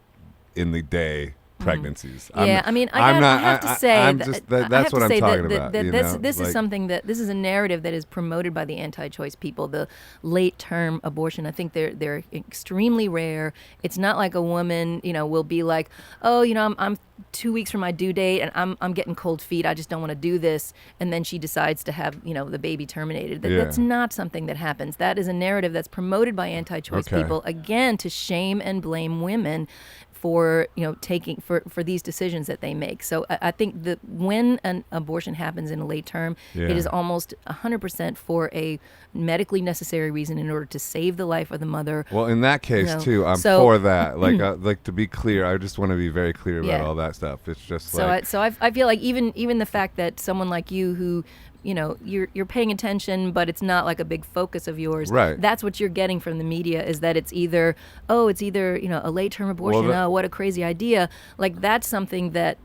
in the day pregnancies. I have to say that's what I'm talking about. This is something this is a narrative that is promoted by the anti-choice people. The late-term abortion. I think they're extremely rare. It's not like a woman, will be like, oh, I'm 2 weeks from my due date and I'm getting cold feet. I just don't want to do this, and then she decides to have the baby terminated. That's not something that happens. That is a narrative that's promoted by anti-choice people, again, to shame and blame women for taking for these decisions that they make. So I think that when an abortion happens in a late term, it is almost 100% for a medically necessary reason in order to save the life of the mother. Well, in that case too, I'm for that. Like to be clear, I just want to be very clear about all that stuff. It's just I feel like even the fact that someone like you who you're paying attention, but it's not like a big focus of yours. Right. That's what you're getting from the media, is that it's either a late-term abortion, what a crazy idea. Like that's something that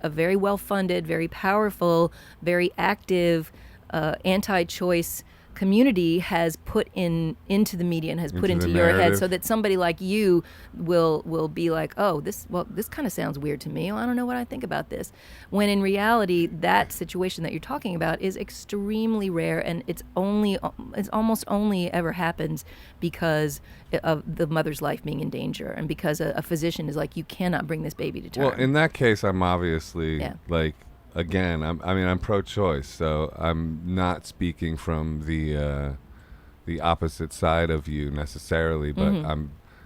a very well-funded, very powerful, very active anti-choice community has put into the media and has put into your head, so that somebody like you will be like, oh, this kind of sounds weird to me. Well, I don't know what I think about this. When in reality, that situation that you're talking about is extremely rare, and it's almost only ever happens because of the mother's life being in danger, and because a physician is like, you cannot bring this baby to term. Well, in that case, I'm obviously again, I'm pro-choice, so I'm not speaking from the opposite side of you necessarily, but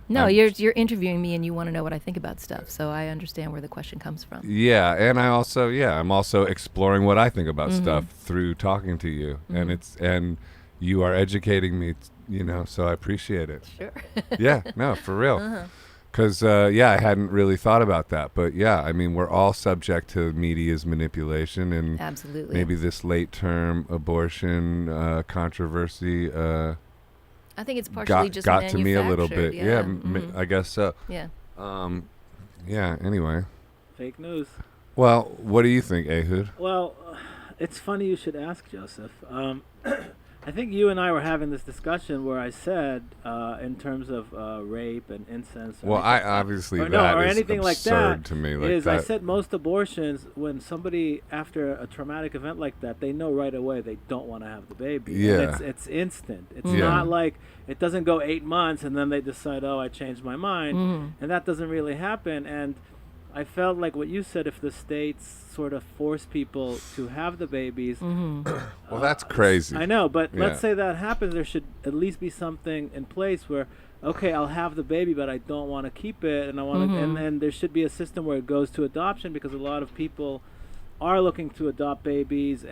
you're interviewing me and you want to know what I think about stuff, so I understand where the question comes from. Yeah, and I'm also exploring what I think about stuff through talking to you, and you are educating me, so I appreciate it. Sure. Yeah, no, for real. Because, I hadn't really thought about that. But, we're all subject to media's manipulation. And absolutely. Maybe this late-term abortion controversy I think it's partially got to me a little bit. Yeah, I guess so. Yeah. Anyway. Fake news. Well, what do you think, Ehud? Well, it's funny you should ask, Joseph. I think you and I were having this discussion where I said, in terms of rape and incest. Well, I obviously or that or is anything like absurd that. to me. Like is that. I said most abortions, when somebody after a traumatic event like that, they know right away they don't want to have the baby. Yeah. And it's instant. It's Yeah. not like it doesn't go 8 months and then they decide, oh, I changed my mind, and that doesn't really happen. And I felt like what you said, if the states sort of force people to have the babies. Well, that's crazy. I know, but Yeah. let's say that happens, there should at least be something in place where, okay, I'll have the baby, but I don't want to keep it, and I want to, and then there should be a system where it goes to adoption, because a lot of people are looking to adopt babies,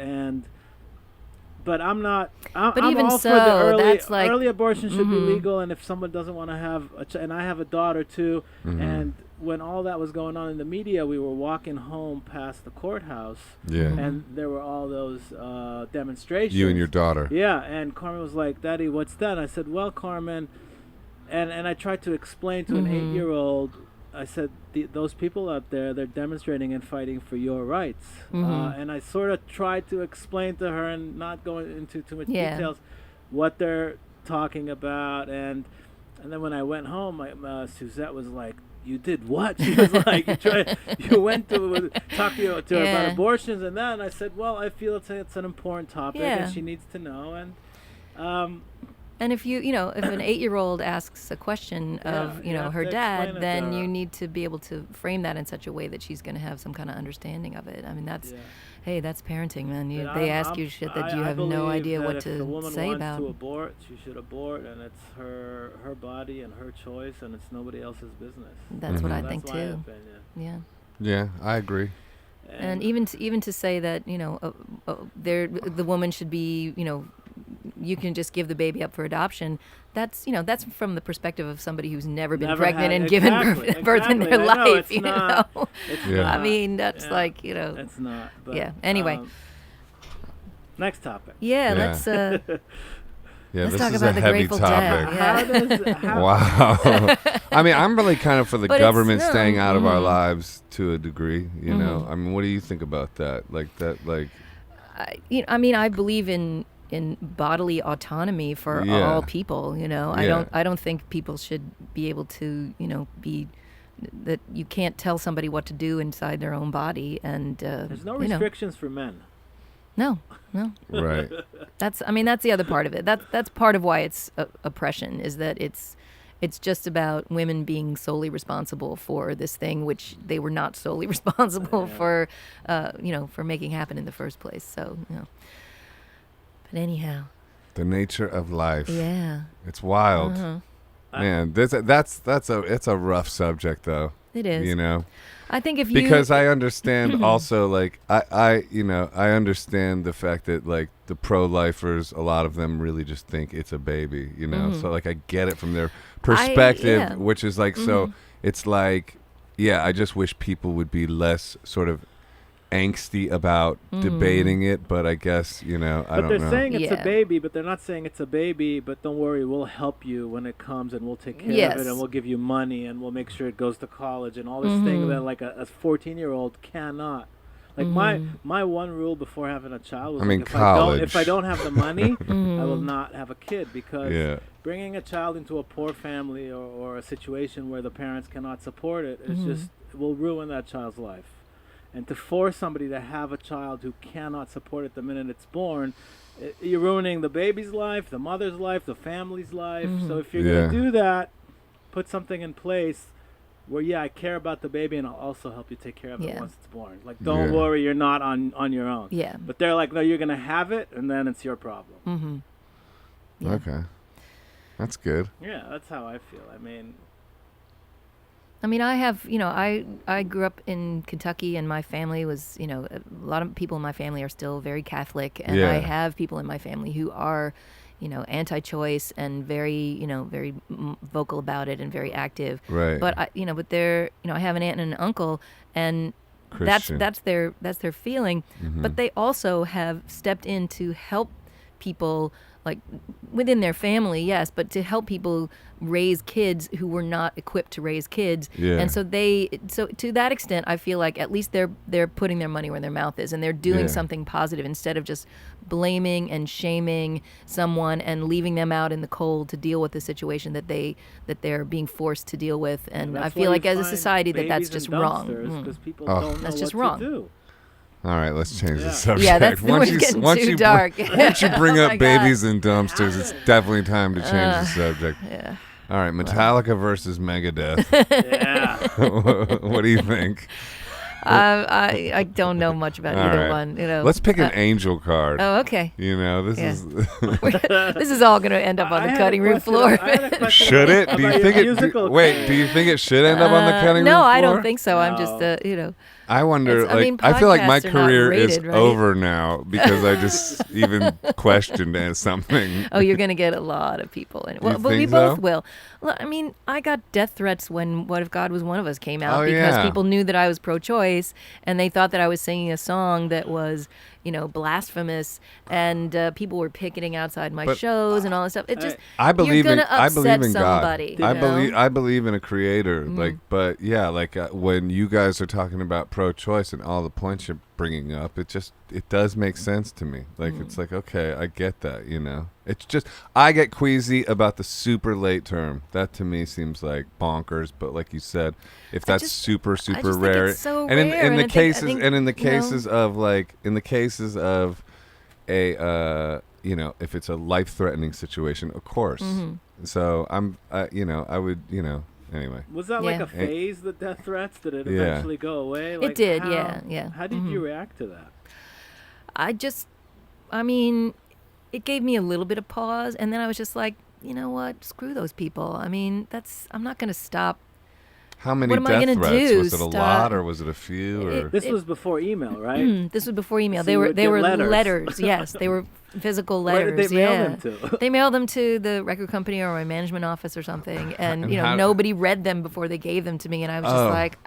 but I'm not. But I'm even all so, for the early that's like- early abortion should be legal, and if someone doesn't want to have and I have a daughter too, and when all that was going on in the media, we were walking home past the courthouse, Yeah. and there were all those demonstrations. You and your daughter. Yeah, and Carmen was like, "Daddy, what's that?" And I said, "Well, Carmen," and I tried to explain to an 8-year-old. I said, "Those people out there, they're demonstrating and fighting for your rights." And I sort of tried to explain to her, and not going into too much details, what they're talking about. And then when I went home, Suzette was like, "You did what?" She was like, "You went to talk to her about abortions and that." And I said, "Well, I feel it's an important topic, and she needs to know." And if if an 8-year-old asks a question of, you have her to explain dad, it then to her. you need to be able to frame that in such a way that she's going to have some kind of understanding of it. I mean, hey, that's parenting, man. They ask you shit that you have no idea what to say about. If the woman wants to abort, she should abort, and it's her body and her choice, and it's nobody else's business. That's what I think That's my too. opinion. Yeah. Yeah, I agree. And even to say that the woman should be you can just give the baby up for adoption. That's that's from the perspective of somebody who's never been pregnant and given birth in their life. It's not. I mean, that's like It's not. But, yeah. Anyway. Next topic. Yeah. Let's. Yeah, Let's this talk is about a the heavy Grateful topic. Dead. Yeah. Wow. I mean, I'm really kind of for the But government it's, staying out of our lives to a degree, you know. I mean, what do you think about that? Like that, like. I mean, I believe in bodily autonomy for all people. I don't think people should be able to, be that you can't tell somebody what to do inside their own body, and there's no restrictions for men. No. Right. That's the other part of it. That's part of why it's oppression, is that it's just about women being solely responsible for this thing, which they were not solely responsible for making happen in the first place. So, but anyhow. The nature of life. Yeah. It's wild. Man, it's a rough subject though. It is. I think because I understand also, like, I understand the fact that, like, the pro-lifers, a lot of them really just think it's a baby, so, like, I get it from their perspective, which is like, so it's like, I just wish people would be less sort of angsty about debating it, but I guess, I don't know. But they're saying it's a baby, but they're not saying it's a baby, but don't worry, we'll help you when it comes, and we'll take care of it, and we'll give you money, and we'll make sure it goes to college, and all this thing that, like, a 14-year-old cannot. Like, my one rule before having a child was, if I don't have the money, I will not have a kid, because bringing a child into a poor family or a situation where the parents cannot support it is just, it will ruin that child's life. And to force somebody to have a child who cannot support it the minute it's born, you're ruining the baby's life, the mother's life, the family's life. So if you're going to do that, put something in place where, I care about the baby, and I'll also help you take care of it once it's born. Like, don't worry, you're not on your own. Yeah. But they're like, no, you're going to have it, and then it's your problem. Yeah. Okay. That's good. Yeah, that's how I feel. I mean, I have, I grew up in Kentucky, and my family was, a lot of people in my family are still very Catholic, and I have people in my family who are, anti-choice and very, very vocal about it and very active. Right. But but they're, I have an aunt and an uncle, and that's their feeling. But they also have stepped in to help people like within their family, yes, but to help people raise kids who were not equipped to raise kids. Yeah. And so to that extent, I feel like at least they're putting their money where their mouth is, and they're doing something positive instead of just blaming and shaming someone and leaving them out in the cold to deal with the situation that they're being forced to deal with. And I feel like as a society that's just wrong. Because people don't know just what wrong. to do. All right, let's change the subject. Yeah, that's getting too dark. Once you bring Oh up my babies in dumpsters, it's definitely time to change the subject. Yeah. All right, Metallica versus Megadeth. Yeah. What do you think? I don't know much about either right. one. Let's pick an angel card. Oh, okay. This is. This is all going to end up on the cutting room floor. Should it? Do you think it? Wait, do you think it should end up on the cutting room floor? No, I don't think so. I'm just I wonder. I feel like my career is over now because I just even questioned something. Oh, you're going to get a lot of people in it. Well, but we both will. Well, I mean, I got death threats when "What If God Was One of Us" came out because people knew that I was pro-choice and they thought that I was singing a song that was, blasphemous, and people were picketing outside my shows and all this stuff. It just I believe you're in gonna upset somebody. God. I believe in a creator. But when you guys are talking about pro-choice and all the points you're bringing up, it does make sense to me. It's like, okay, I get that. It's just I get queasy about the super late term. That to me seems like bonkers. But like you said, if that's super rare, think it's so and rare, in the cases think, and in the cases of a if it's a life-threatening situation, of course. So I would anyway. Was that like a phase, the death threats? Did it eventually go away? It did, yeah. How did you react to that? It gave me a little bit of pause, and then I was just like, you know what? Screw those people. I mean, I'm not going to stop. How many what am I death gonna threats? do? Was it a lot or was it a few? This was before email, right? This was before email. So they were letters. Letters. Yes, they were physical letters. Where did they mail them to? They mailed them to the record company or my management office or something, and nobody read them before they gave them to me, and I was just like,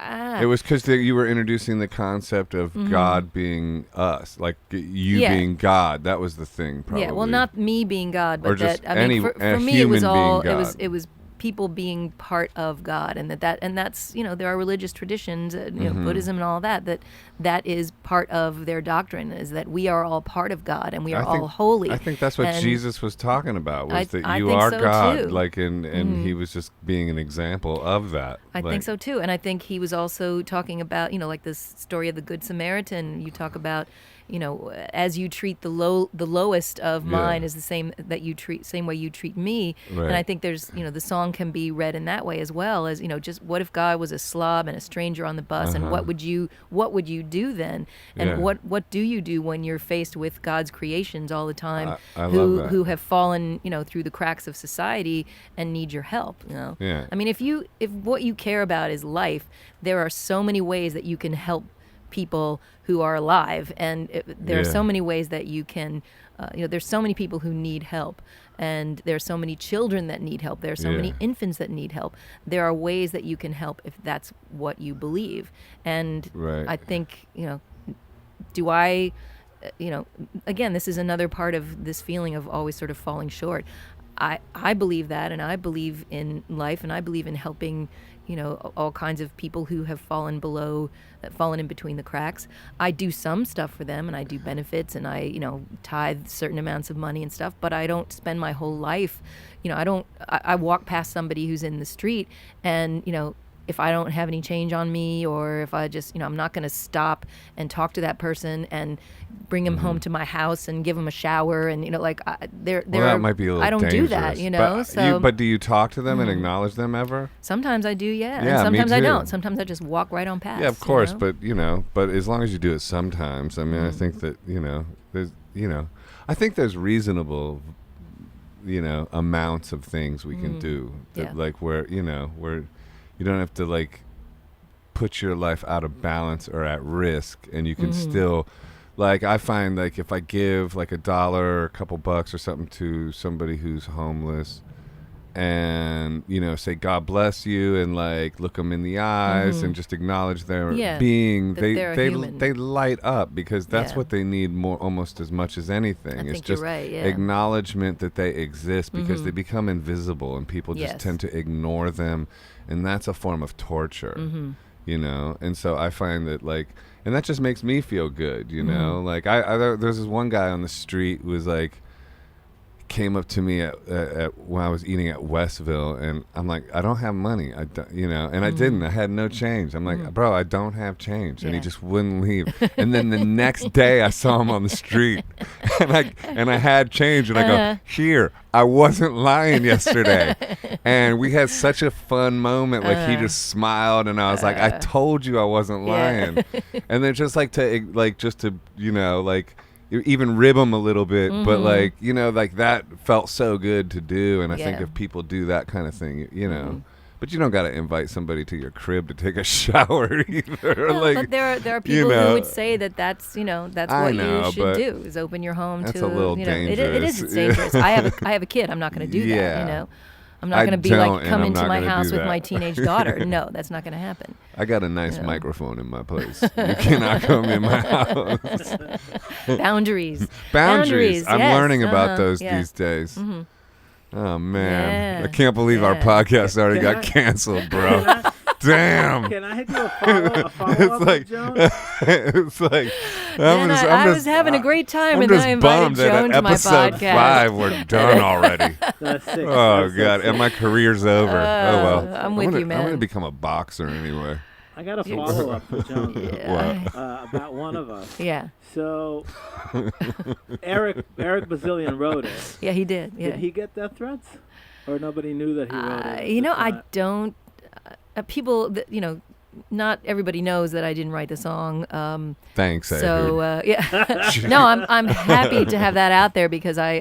It was because you were introducing the concept of God being us, like you being God. That was the thing, probably. Yeah, well, not me being God, but or just for me it was all it was people being part of God, and that's there are religious traditions, Buddhism and all that is part of their doctrine, is that we are all part of God and we are all holy. I think that's what Jesus was talking about, was that I you think are so God, too. and he was just being an example of that. I think so too, and I think he was also talking about like this story of the Good Samaritan. You talk about as you treat the lowest of mine is the same way you treat me. Right. And I think there's the song can be read in that way as well, as just what if God was a slob and a stranger on the bus, and what would you do then, and what do you do when you're faced with God's creations all the time, who have fallen through the cracks of society and need your help. Yeah. I mean, if what you care about is life, there are so many ways that you can help people who are alive, and there are so many ways that you can there's so many people who need help, and there are so many children that need help, there are so many infants that need help. There are ways that you can help if that's what you believe. And I think do I again, this is another part of this feeling of always sort of falling short. I believe that, and I believe in life, and I believe in helping all kinds of people who have fallen in between the cracks. I do some stuff for them, and I do benefits, and I tithe certain amounts of money and stuff, but I don't spend my whole life I walk past somebody who's in the street, and if I don't have any change on me, or if I just, I'm not going to stop and talk to that person and bring him home to my house and give him a shower, and that might be a little I don't dangerous. Do that, But do you talk to them and acknowledge them ever? Sometimes I do, and me sometimes I too. don't. Sometimes I just walk right on past. Yeah, of course, but but as long as you do it sometimes, I mean, I think that there's I think there's reasonable amounts of things we can do that, like where you don't have to put your life out of balance or at risk, and you can still, I find if I give $1 or a couple bucks or something to somebody who's homeless, and say God bless you, and like look them in the eyes and just acknowledge their being, they light up, because that's what they need more, almost as much as anything. It's just acknowledgement that they exist, because they become invisible and people just tend to ignore them, and that's a form of torture. And so I find that and that just makes me feel good, like there's this one guy on the street who was like, came up to me at when I was eating at Westville, and I'm like, I don't have money, I didn't, I had no change. I'm like, bro, I don't have change, and he just wouldn't leave. And then the next day I saw him on the street, and I had change, and I go, here, I wasn't lying yesterday. And we had such a fun moment. Like he just smiled, and I was like, I told you I wasn't lying. And then just to even rib them a little bit, but that felt so good to do. And I think if people do that kind of thing, but you don't got to invite somebody to your crib to take a shower either. No, but there are people who would say that's what you should do, is open your home to. That's a little dangerous. It's dangerous. I have a kid. I'm not going to do that. I'm not going to be come into my house with my teenage daughter. No, that's not going to happen. I got a nice microphone in my place. You cannot come in my house. Boundaries. I'm learning about those these days. Oh, man. I can't believe our podcast already got canceled, bro. Damn. Can I do a follow-up, Joan? It's like, I was having a great time, and then I invited Joan to my podcast. Episode 5, we're done already. Oh, God. And my career's over. Oh, well. I'm with you, man. I'm going to become a boxer anyway. I got a follow-up for Joan. About one of us. Yeah. So, Eric Bazillion wrote it. Yeah, he did. Yeah. Did he get death threats? Or nobody knew that he wrote it? I don't. People, not everybody knows that I didn't write the song. Thanks. So no, I'm happy to have that out there, because I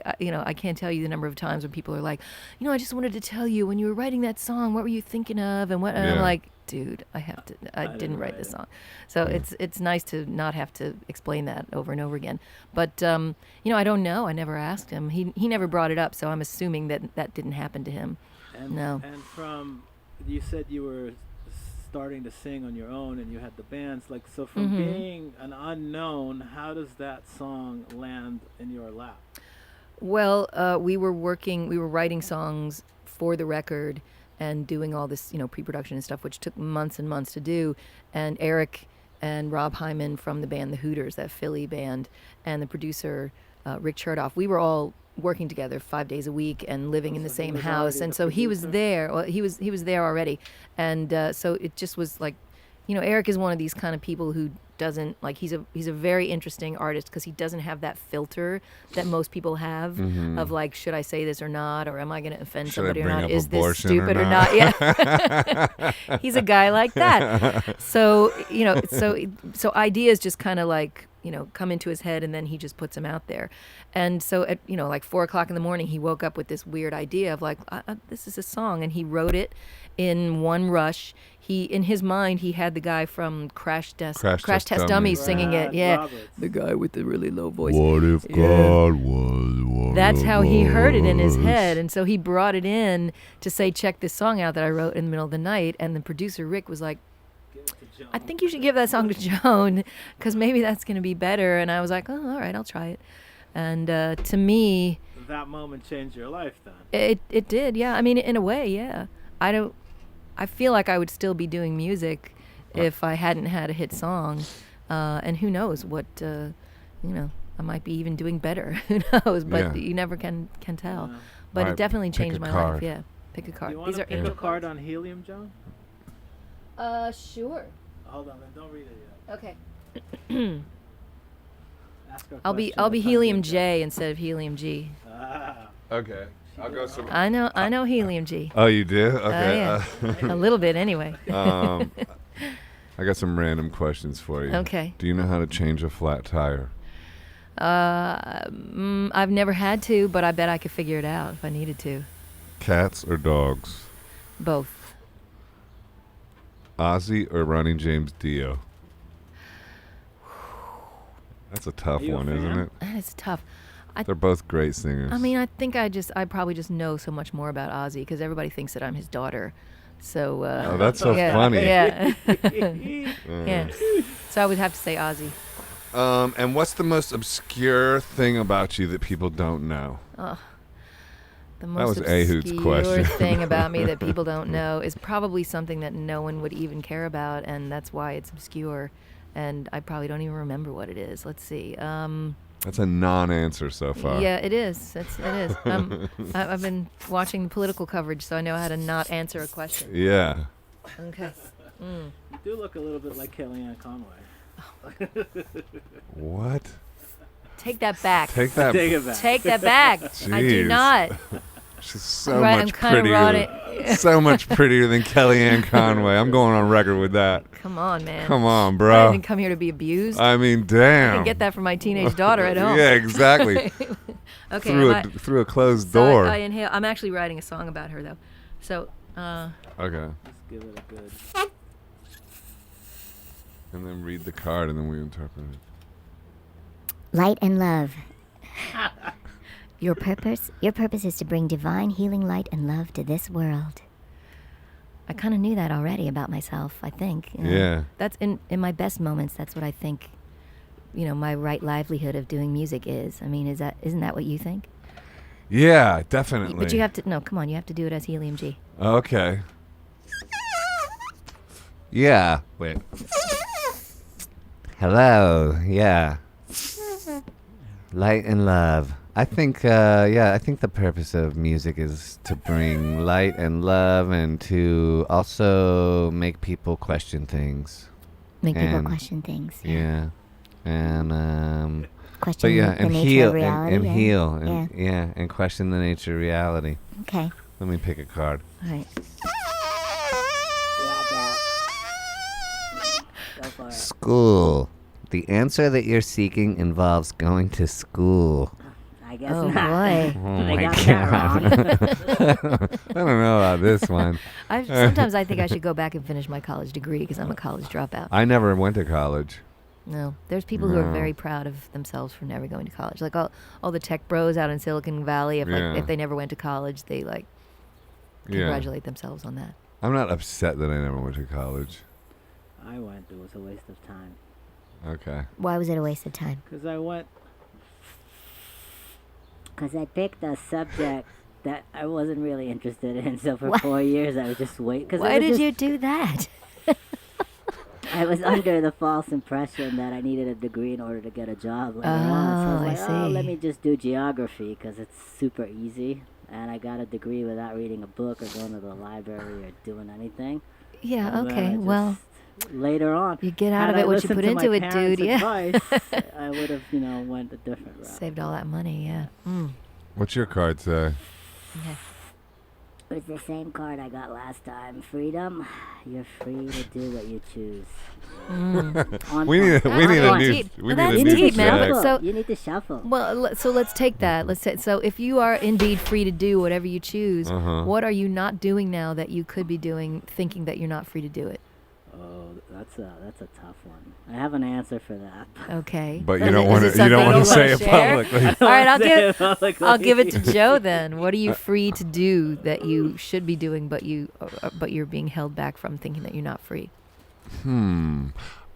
can't tell you the number of times when people are like, I just wanted to tell you, when you were writing that song, what were you thinking of, and what? And I'm like, dude, I didn't write this song. So it's nice to not have to explain that over and over again. But I don't know. I never asked him. He never brought it up, so I'm assuming that didn't happen to him. No. And you said you were starting to sing on your own, and you had the bands. So from being an unknown, how does that song land in your lap? Well, we were writing songs for the record and doing all this, pre-production and stuff, which took months and months to do. And Eric and Rob Hyman from the band The Hooters, that Philly band, and the producer Rick Chertoff, we were all working together 5 days a week and living in the same house, and so he was there. Well, he was there already, and so it just was like, Eric is one of these kind of people who doesn't he's a very interesting artist, because he doesn't have that filter that most people have of should I say this or not, or am I going to offend somebody or not? Is this stupid or not? Yeah, he's a guy like that. So so ideas just kind of come into his head, and then he just puts them out there. And so at 4:00 in the morning, he woke up with this weird idea of this is a song, and he wrote it in one rush. In his mind, he had the guy from Crash Test Dummies singing it. Yeah, Roberts. The guy with the really low voice. What if God was one? That's how he heard it in his head, and so he brought it in to say, check this song out that I wrote in the middle of the night. And the producer Rick was like, I think you should give that song to Joan, because maybe that's going to be better. And I was like, oh, all right, I'll try it. And to me, that moment changed your life then. It did, yeah. I mean, in a way, yeah. I feel like I would still be doing music if I hadn't had a hit song. And who knows what, I might be even doing better. Who knows? But you never can tell. Yeah. But it definitely changed my life, yeah. Pick a card. Do you want to pick a card on helium, Joan? Sure. Hold on, don't read it yet. Okay. I'll be helium J instead of helium G. Okay. I'll go some. I know helium G. Oh, you do? Okay. Yeah. A little bit anyway. I got some random questions for you. Okay. Do you know how to change a flat tire? I've never had to, but I bet I could figure it out if I needed to. Cats or dogs? Both. Ozzy or Ronnie James Dio? That's a tough one, isn't it? It's tough. They're both great singers. I mean, I think I probably just know so much more about Ozzy because everybody thinks that I'm his daughter. So. Oh, that's so funny. Yeah. Yeah. So I would have to say Ozzy. And what's the most obscure thing about you that people don't know? The most obscure thing about me that people don't know is probably something that no one would even care about, and that's why it's obscure. And I probably don't even remember what it is. Let's see. That's a non-answer so far. Yeah, it is. It is. I've been watching the political coverage, so I know how to not answer a question. Yeah. Okay. You do look a little bit like Kellyanne Conway. What? Take that back. Take that. Take it back. Take that back. Jeez. I do not. She's so much prettier. So much prettier than Kellyanne Conway. I'm going on record with that. Come on, man. Come on, I bro. didn't come here to be abused. I mean, damn. I can get that from my teenage daughter at home. Yeah, exactly. Okay. Through a closed door. I inhale. I'm actually writing a song about her, though. So. Okay. Let's give it a good. And then read the card, and then we interpret it. Light and love. Your purpose is to bring divine healing light and love to this world. I kind of knew that already about myself, I think. Yeah. That's in my best moments, that's what I think, my right livelihood of doing music is. I mean, isn't that what you think? Yeah, definitely. But you have to, no, come on, you have to do it as Helium G. Okay. Yeah. Wait. Hello. Yeah. Light and love. I think the purpose of music is to bring light and love and to also make people question things. Make people question things. Yeah. And question the nature heal of reality. and heal and and question the nature of reality. Okay. Let me pick a card. All right. Go for it. School. The answer that you're seeking involves going to school. I guess Oh, not. boy. Oh I my got that wrong. God. I don't know about this one. Sometimes I think I should go back and finish my college degree because I'm a college dropout. I never went to college. No, there's people who are No. very proud of themselves for never going to college. Like all the tech bros out in Silicon Valley, Yeah. if they never went to college, they Yeah. congratulate themselves on that. I'm not upset that I never went to college. I went. It was a waste of time. Okay. Why was it a waste of time? Because I went. Because I picked a subject that I wasn't really interested in. So for What? 4 years, I was just waiting. Why did you do that? I was under the false impression that I needed a degree in order to get a job later on. So I was like, I see. let me just do geography because it's super easy. And I got a degree without reading a book or going to the library or doing anything. Yeah, And then okay. I Well, just later on, you get out had of it I what you listened put to into my it, parents' dude. Yeah. advice, I would have, went a different route. Saved all that money, yeah. What's your card say? Okay. It's the same card I got last time. Freedom. You're free to do what you choose. On We need point. a, we need a On new deep. we Well, need that's a You new need deep, to man. check. shuffle. So- You need to shuffle. Well, so let's take that. So if you are indeed free to do whatever you choose, Uh-huh. what are you not doing now that you could be doing, thinking that you're not free to do it? Oh, That's a tough one. I have an answer for that. Okay. But you Is don't it- want is to. it You don't something want to say wanna it share? publicly. All right, I'll give it to to Joe then. What are you free to do that you should be doing, but you're being held back from, thinking that you're not free?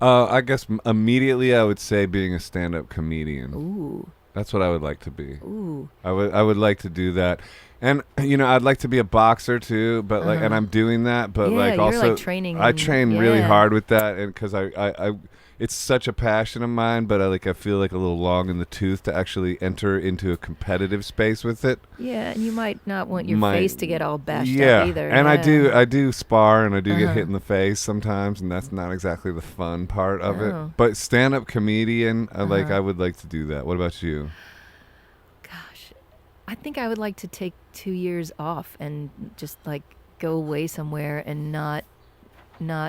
I guess immediately I would say being a stand-up comedian. Ooh, That's what I would like to be. ooh. I would like to do that. And I'd like to be a boxer too, but and I'm doing that, but Yeah, like you're, also like, training I and- train really yeah. hard with that, and because I it's such a passion of mine, but I feel like a little long in the tooth to actually enter into a competitive space with it. Yeah, and you might not want your My- face to get all bashed Yeah, up either. and yeah. I do spar, and I do get Uh-huh. hit in the face sometimes, and that's not exactly the fun part of Oh. it. But stand-up comedian, I Uh-huh. would like to do that. What about you? Gosh, I think I would like to take 2 years off and just like go away somewhere and not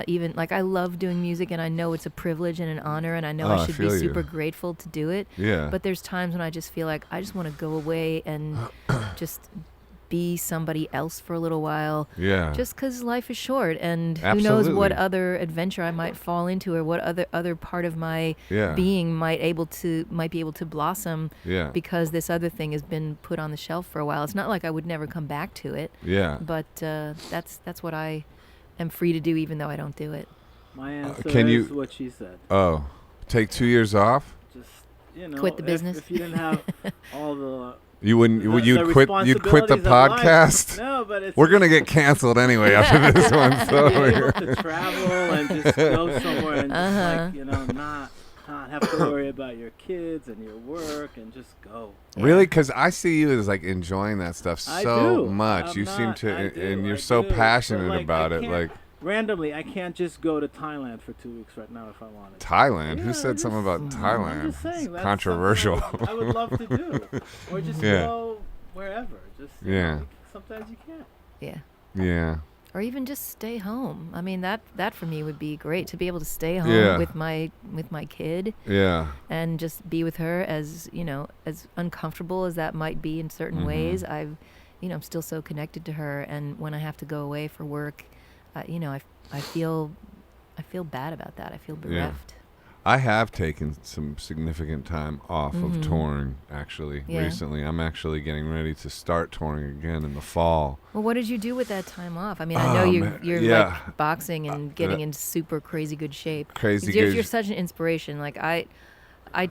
even like I love doing music and I know it's a privilege and an honor and I know Oh, I I should be feel you. super grateful to do it. Yeah. But there's times when I just feel like I just want to go away and just be somebody else for a little while. Yeah. Just because life is short, and Absolutely. who knows what other adventure I might fall into, or what other part of my being might be able to blossom. Yeah. Because this other thing has been put on the shelf for a while. It's not like I would never come back to it. Yeah. But that's what I am free to do, even though I don't do it. My answer is what she said. Oh, take 2 years off? Just, you know, quit the business. If you didn't have all the You wouldn't. the You'd quit the podcast. No, but it's We're gonna get canceled anyway after this one. So being able to travel and just go somewhere and just not have to worry about your kids and your work and just go. Really, because I see you as like enjoying that stuff so much. You seem to, and you're so passionate about it. Like randomly, I can't just go to Thailand for 2 weeks right now if I wanted. Thailand? Who said something about Thailand? I'm just saying, that's controversial. I would love to do, or just go wherever. Just sometimes you can't. Yeah. Yeah. Or even just stay home. I mean, that for me would be great, to be able to stay home with my kid. Yeah. And just be with her, as as uncomfortable as that might be in certain ways. I'm still so connected to her, and when I have to go away for work, I feel bad about that. I feel bereft. I have taken some significant time off of touring, actually, recently. I'm actually getting ready to start touring again in the fall. Well, what did you do with that time off? I mean, I know you're like boxing and getting in super crazy good shape. You're such an inspiration. Like I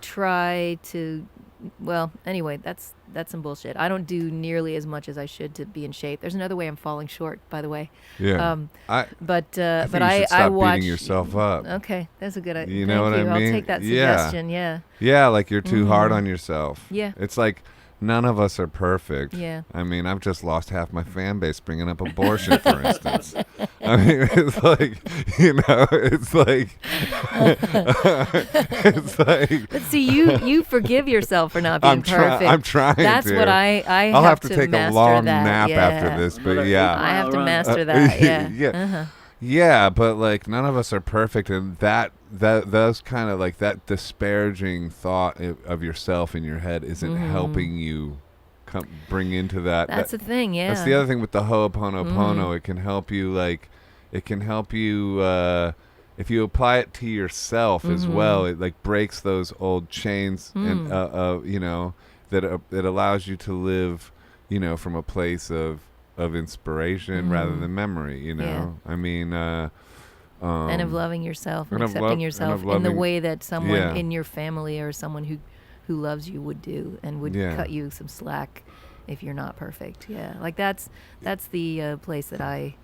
try to. Well, anyway, that's some bullshit. I don't do nearly as much as I should to be in shape. There's another way I'm falling short, by the way. Yeah. I should I stop watch beating yourself up. Okay, that's a good idea. You know what I mean? I'll take that suggestion. Yeah. Yeah, like you're too hard on yourself. Yeah. It's like none of us are perfect. Yeah. I mean, I've just lost half my fan base bringing up abortion, for instance. I mean, it's like, it's like, it's like. But see, you forgive yourself for not being perfect. I'm trying. That's what I'll have to take a long nap after this, but I have to master that. Yeah. Yeah. Yeah, but like none of us are perfect, and those kind of like that disparaging thought of yourself in your head isn't helping you bring into that. That's the thing, yeah. That's the other thing with the Ho'oponopono. It can help you if you apply it to yourself as well. It like breaks those old chains, and that allows you to live, from a place of inspiration rather than memory, I mean, and of loving yourself and accepting yourself in the way that someone in your family or someone who loves you would do, and would cut you some slack if you're not perfect. Yeah, like that's the place that I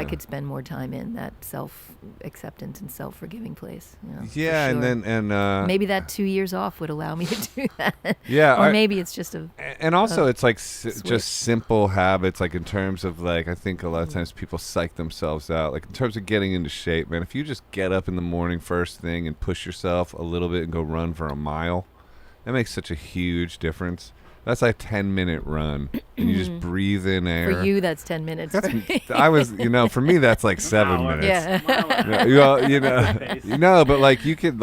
could spend more time in, that self-acceptance and self-forgiving place. Yeah, sure. and maybe that 2 years off would allow me to do that. Yeah, or maybe it's just and also it's like just simple habits, like in terms of like I think a lot of times people psych themselves out, like in terms of getting into shape, man. If you just get up in the morning first thing and push yourself a little bit and go run for a mile, that makes such a huge difference. That's like a 10-minute run, and you just breathe in air. For you, that's 10 minutes. For me, that's like 7 minutes. Yeah. But like you could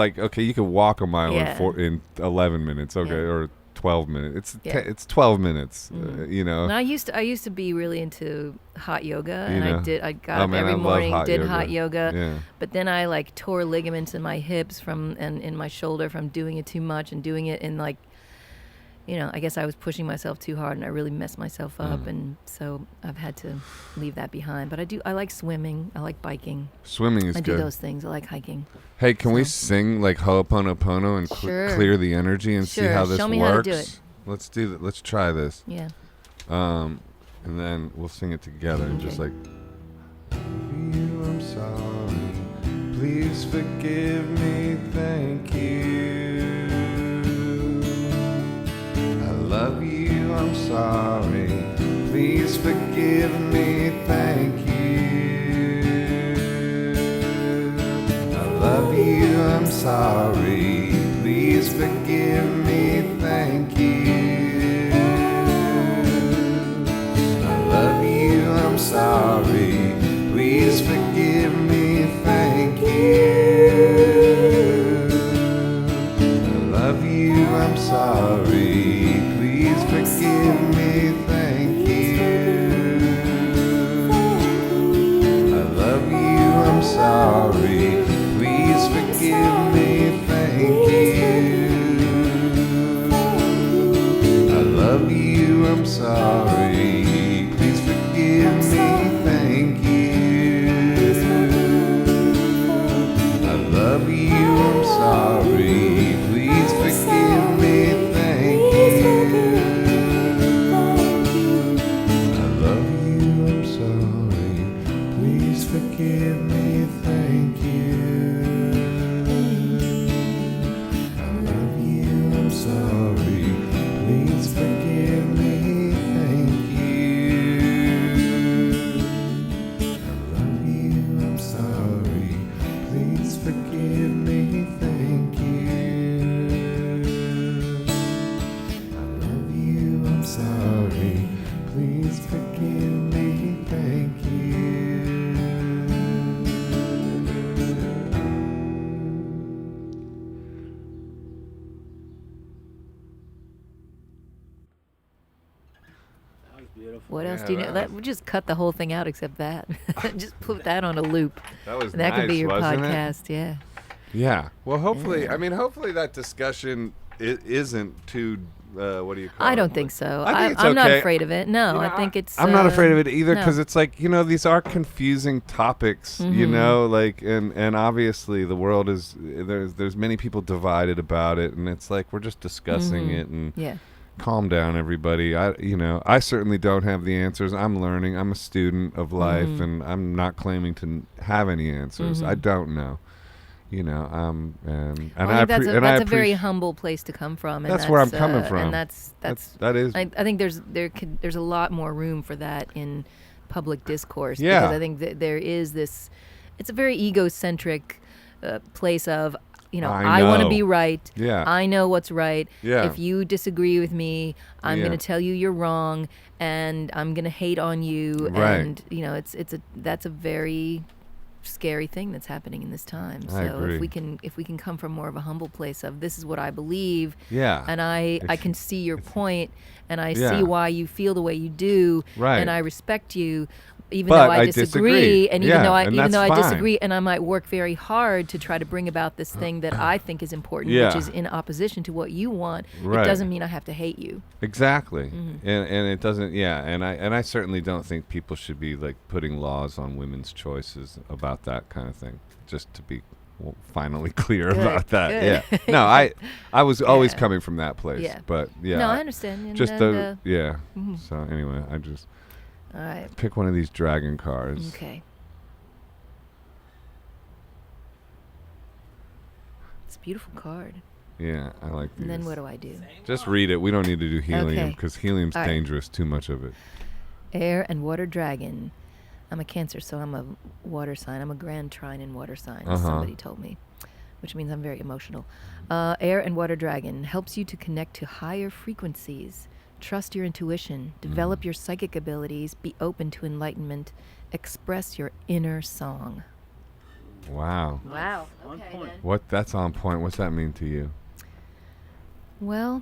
walk a mile in 11 minutes, or 12 minutes. It's 12 minutes, And I used to be really into hot yoga, and I got up every morning, did hot yoga. Yeah. But then I like tore ligaments in my hips and in my shoulder from doing it too much, and doing it in like, I guess I was pushing myself too hard, and I really messed myself up, and so I've had to leave that behind. But I like swimming. I like biking. Swimming is good. I do those things. I like hiking. Hey, can we sing like Ho'oponopono and clear the energy and see how this works? Show me how to do it. Let's do that. Let's try this. Yeah. And then we'll sing it together and just like. You, I'm sorry. Please forgive me. Thank you. Love you, I'm sorry. Please forgive me, thank you. I love you, I'm sorry. Please forgive me, thank you. I love you, I'm sorry. Please forgive me, thank you. I love you, I'm sorry. Please forgive me, thank you. beautiful. What else do you know? We'll just cut the whole thing out except that. Just put that on a loop. That was and that nice, could be your wasn't podcast. it? Yeah. Yeah. Well, hopefully, hopefully that discussion isn't too. What do you call it? I don't think so. I think it's I'm not okay. afraid of it. No, I think it's. I'm not afraid of it either because no. it's like, these are confusing topics, and obviously the world is, there's many people divided about it, and it's like we're just discussing it and calm down, everybody. I certainly don't have the answers. I'm learning. I'm a student of life, and I'm not claiming to have any answers. I don't know. That's a very humble place to come from. And that's where I'm coming from. And that is. I think there's a lot more room for that in public discourse. Yeah. Because I think that there is this. It's a very egocentric place of. I want to be right. Yeah. I know what's right. Yeah. If you disagree with me, I'm going to tell you you're wrong, and I'm going to hate on you. Right. And that's a very scary thing that's happening in this time. I agree. if we can come from more of a humble place of this is what I believe, and I can see your point, and I see why you feel the way you do, right. and I respect you, even but though I disagree, and even though I fine. disagree, and I might work very hard to try to bring about this thing that I think is important, which is in opposition to what you want. Right. It doesn't mean I have to hate you. Exactly. And it doesn't. And I certainly don't think people should be like putting laws on women's choices about that kind of thing. Just to be finally clear about that. Good. Yeah. No, I was always coming from that place. Yeah. But yeah. No, I understand. So anyway, I just. All right. Pick one of these dragon cards. Okay. It's a beautiful card. Yeah, I like these. And then what do I do? Just read it. We don't need to do helium Okay. because helium's All right. dangerous. Too much of it. Air and water dragon. I'm a Cancer, so I'm a water sign. I'm a grand trine in water sign, somebody told me, which means I'm very emotional. Air and water dragon helps you to connect to higher frequencies. Trust your intuition, develop your psychic abilities, be open to enlightenment, express your inner song. Wow. Wow. On Okay, point. then. That's on point. What's that mean to you? Well,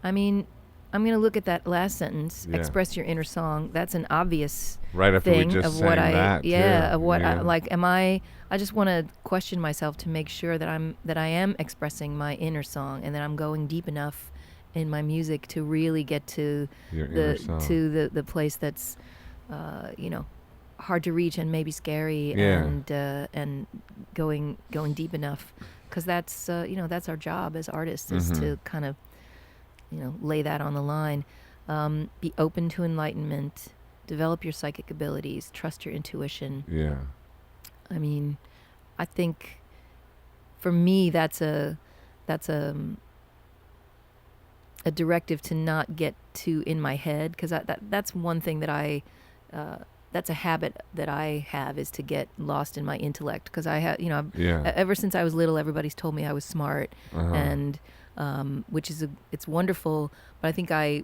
I mean, I'm going to look at that last sentence, Yeah. express your inner song. That's an obvious Right after thing we just of sang what I that. yeah, too. of what Yeah. I just want to question myself to make sure that I am expressing my inner song and that I'm going deep enough in my music to really get to Your inner song. the place that's hard to reach and maybe scary and going deep enough, because that's that's our job as artists, is to kind of lay that on the line. Be open to enlightenment, develop your psychic abilities, trust your intuition. Yeah. I mean, I think for me that's a directive to not get too in my head, because that's one thing that that's a habit that I have, is to get lost in my intellect, because I have ever since I was little, everybody's told me I was smart, and which is it's wonderful, but I think I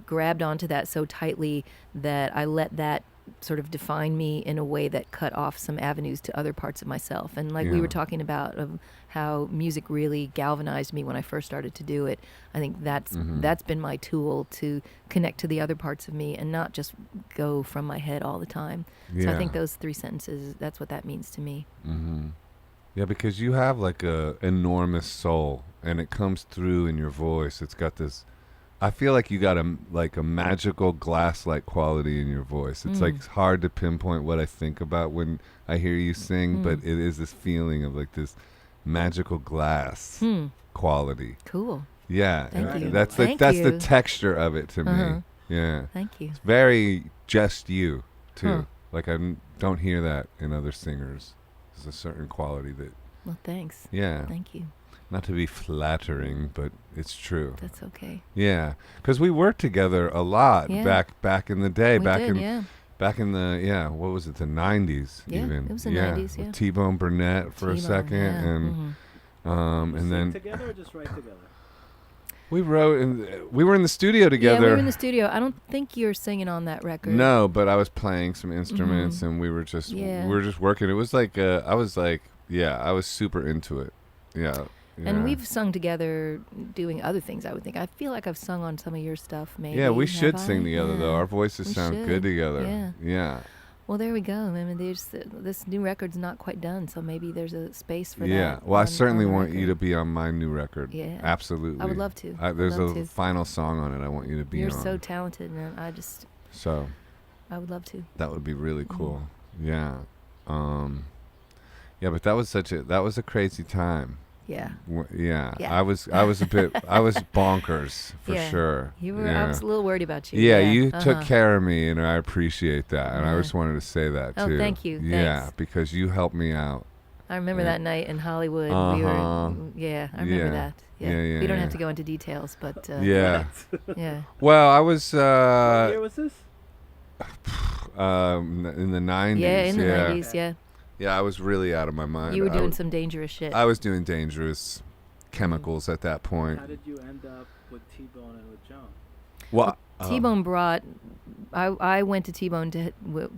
grabbed onto that so tightly that I let that sort of define me in a way that cut off some avenues to other parts of myself. And like we were talking about, of how music really galvanized me when I first started to do it, I think that's been my tool to connect to the other parts of me and not just go from my head all the time. So I think those 3 sentences, that's what that means to me. Yeah, because you have like a enormous soul, and it comes through in your voice. It's got this, I feel like you got a magical glass-like quality in your voice. It's like hard to pinpoint what I think about when I hear you sing, but it is this feeling of like this magical glass quality. Cool. Yeah, Thank you. that's Thank the you. texture of it to me. Yeah, Thank you. it's very just you too. Huh. Like I don't hear that in other singers. There's a certain quality that. Well, thanks. Yeah. Thank you. Not to be flattering, but it's true. That's okay. Yeah, because we worked together a lot back in the day. We back did, in the what was it, the 90s? Yeah, even. it was the 90s, with yeah. T-Bone Burnett for a T-Bone, second, and Sing then together or just write together? we wrote, and we were in the studio together. Yeah, we were in the studio. I don't think you're singing on that record. No, but I was playing some instruments, and we were just working. It was like I was super into it. Yeah. And we've sung together doing other things, I would think. I feel like I've sung on some of your stuff, maybe. Yeah, we should Have sing I? together, though. Our voices We sound should. good together. Yeah. Yeah. Well, there we go. I mean, this new record's not quite done, so maybe there's a space for Yeah. that. Well, I on certainly the want record. you to be on my new record. Yeah. Absolutely. I would love to. There's I'd love a to. final song on it I want you to be You're on. so talented, man. So I would love to. that would be really cool. Yeah. Yeah, but that was a crazy time. Yeah. Yeah. Yeah. I was bonkers for Yeah. sure. You were. Yeah. I was a little worried about you. Yeah, you took Uh-huh. care of me, and I appreciate that. And I Yeah. just wanted to say that Oh, too. thank you. Yeah, Thanks. because you helped me out. I remember Yeah. that night in Hollywood. We Uh-huh. were. Yeah, I remember Yeah. that. Yeah, We don't yeah. have to go into details, but Yeah. yeah. Well, I was What year was this? in the 90s. Yeah, in the 90s. Yeah, Yeah, I was really out of my mind. you were I doing w- some dangerous shit. I was doing dangerous chemicals at that point. How did you end up with T-Bone and with Joan? Well, T-Bone brought. I went to T-Bone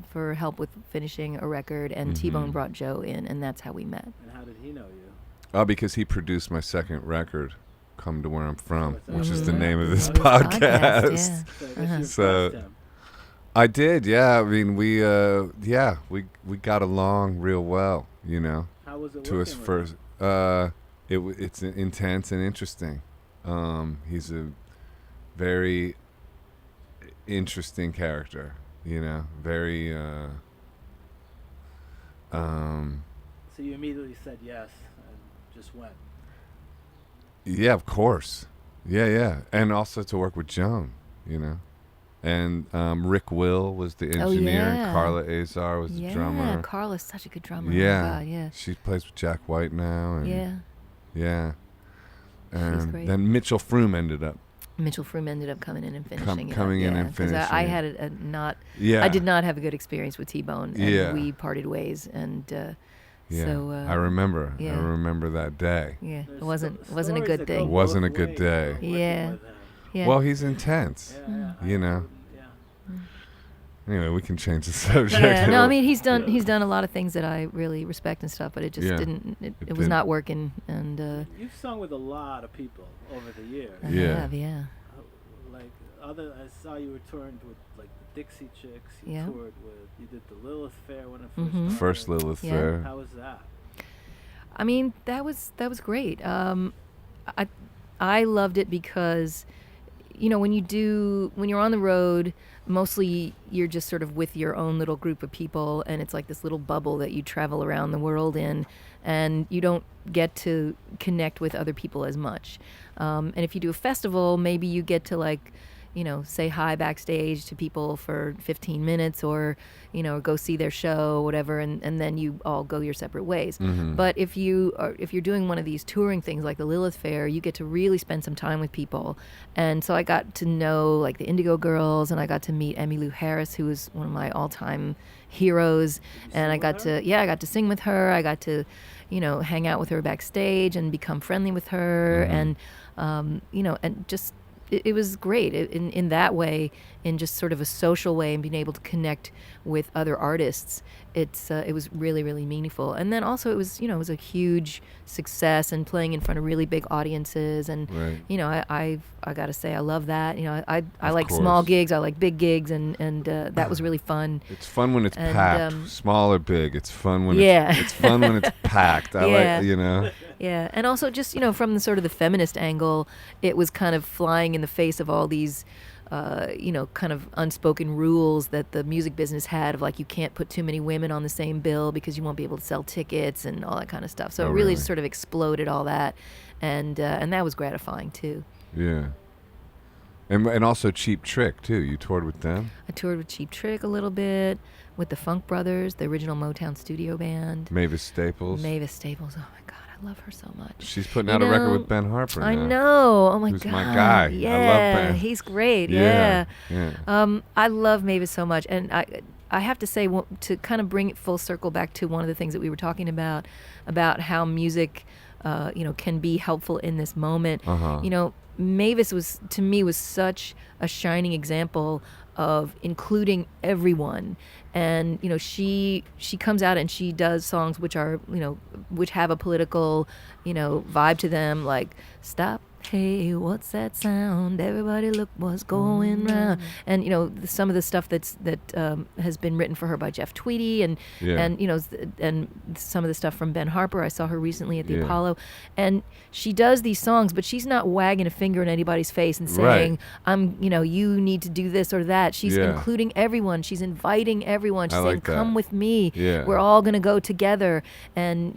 for help with finishing a record, and T-Bone brought Joe in, and that's how we met. And how did he know you? because he produced my second record, "Come to Where I'm From," So which is the Mhm. name of this This podcast. yeah. So I guess you So- impressed him. I did, yeah. I mean, we got along real well, you know. How was it To his working with first, it's intense and interesting. He's a very interesting character, you know. Very. him? So you immediately said yes and just went. Yeah, of course. Yeah, and also to work with Joan, you know. And Rick Will was the engineer, and yeah. Carla Azar was the Yeah, drummer. Carla's such a good drummer. Yeah. Oh my God, yeah. She plays with Jack White now. And Yeah. And great. then Mitchell Froome ended up. Mitchell Froome ended up coming in and finishing it. coming in and 'cause I finishing had it. a not. Yeah. I did not have a good experience with T-Bone, and Yeah. we parted ways. And Yeah. so I remember. yeah. I remember that day. yeah, There's it wasn't a stories good that thing. go Wasn't both a good ways day. working Yeah. with him. Yeah. Well, he's intense. Yeah, You know. Yeah. Anyway, we can change the subject. Yeah, no, I mean he's done a lot of things that I really respect and stuff, but it just Yeah. didn't. It was didn't. not working, and You've sung with a lot of people over the years. I Yeah. have, yeah. Like I saw you were touring with like the Dixie Chicks. You Yeah. toured with. You did the Lilith Fair when it first Mhm. started. First Lilith Yeah. Fair. How was that? I mean, that was great. I loved it because, you know, when you're on the road, mostly you're just sort of with your own little group of people, and it's like this little bubble that you travel around the world in, and you don't get to connect with other people as much. And if you do a festival, maybe you get to like, you know, say hi backstage to people for 15 minutes or, you know, go see their show, whatever, and then you all go your separate ways. Mm-hmm. But if you're doing one of these touring things like the Lilith Fair, you get to really spend some time with people. And so I got to know like the Indigo Girls, and I got to meet Emmylou Harris, who is one of my all-time heroes. And I got to sing with her. I got to, you know, hang out with her backstage and become friendly with her. Mhm. And, you know, and just, it was great in that way, in just sort of a social way, and being able to connect with other artists. It was really, really meaningful. And then also it was a huge success, and playing in front of really big audiences. And Right. you know, I got to say I love that. You know, I Of like small course. gigs, I like big gigs, and that was really fun. It's fun when it's And, packed, small or big. It's fun when Yeah. it's fun when it's packed. I Yeah. like, you know. Yeah, and also just, you know, from the sort of the feminist angle, it was kind of flying in the face of all these, you know, kind of unspoken rules that the music business had of like, you can't put too many women on the same bill because you won't be able to sell tickets and all that kind of stuff. So Oh, it really really? just sort of exploded all that, and that was gratifying too. Yeah. And also Cheap Trick too. You toured with them. I toured with Cheap Trick a little bit, with the Funk Brothers, the original Motown studio band. Mavis Staples. Mavis Staples, oh my God, I love her so much. She's putting You out a record know, with Ben Harper now. I know. Oh my Who's God. my guy. I love Yeah, Ben. he's great. Yeah. Yeah. I love Mavis so much, and I have to say, to kind of bring it full circle back to one of the things that we were talking about how music can be helpful in this moment. Mavis was such a shining example of including everyone. And she comes out and she does songs which are which have a political vibe to them, like Stop, Hey, What's That Sound, Everybody Look What's Going Round. And some of the stuff that has been written for her by Jeff Tweedy, and some of the stuff from Ben Harper. I saw her recently at the Apollo, and she does these songs, but she's not wagging a finger in anybody's face and saying, you need to do this or that. She's including everyone. She's inviting everyone. She's saying, come with me. We're all going to go together. And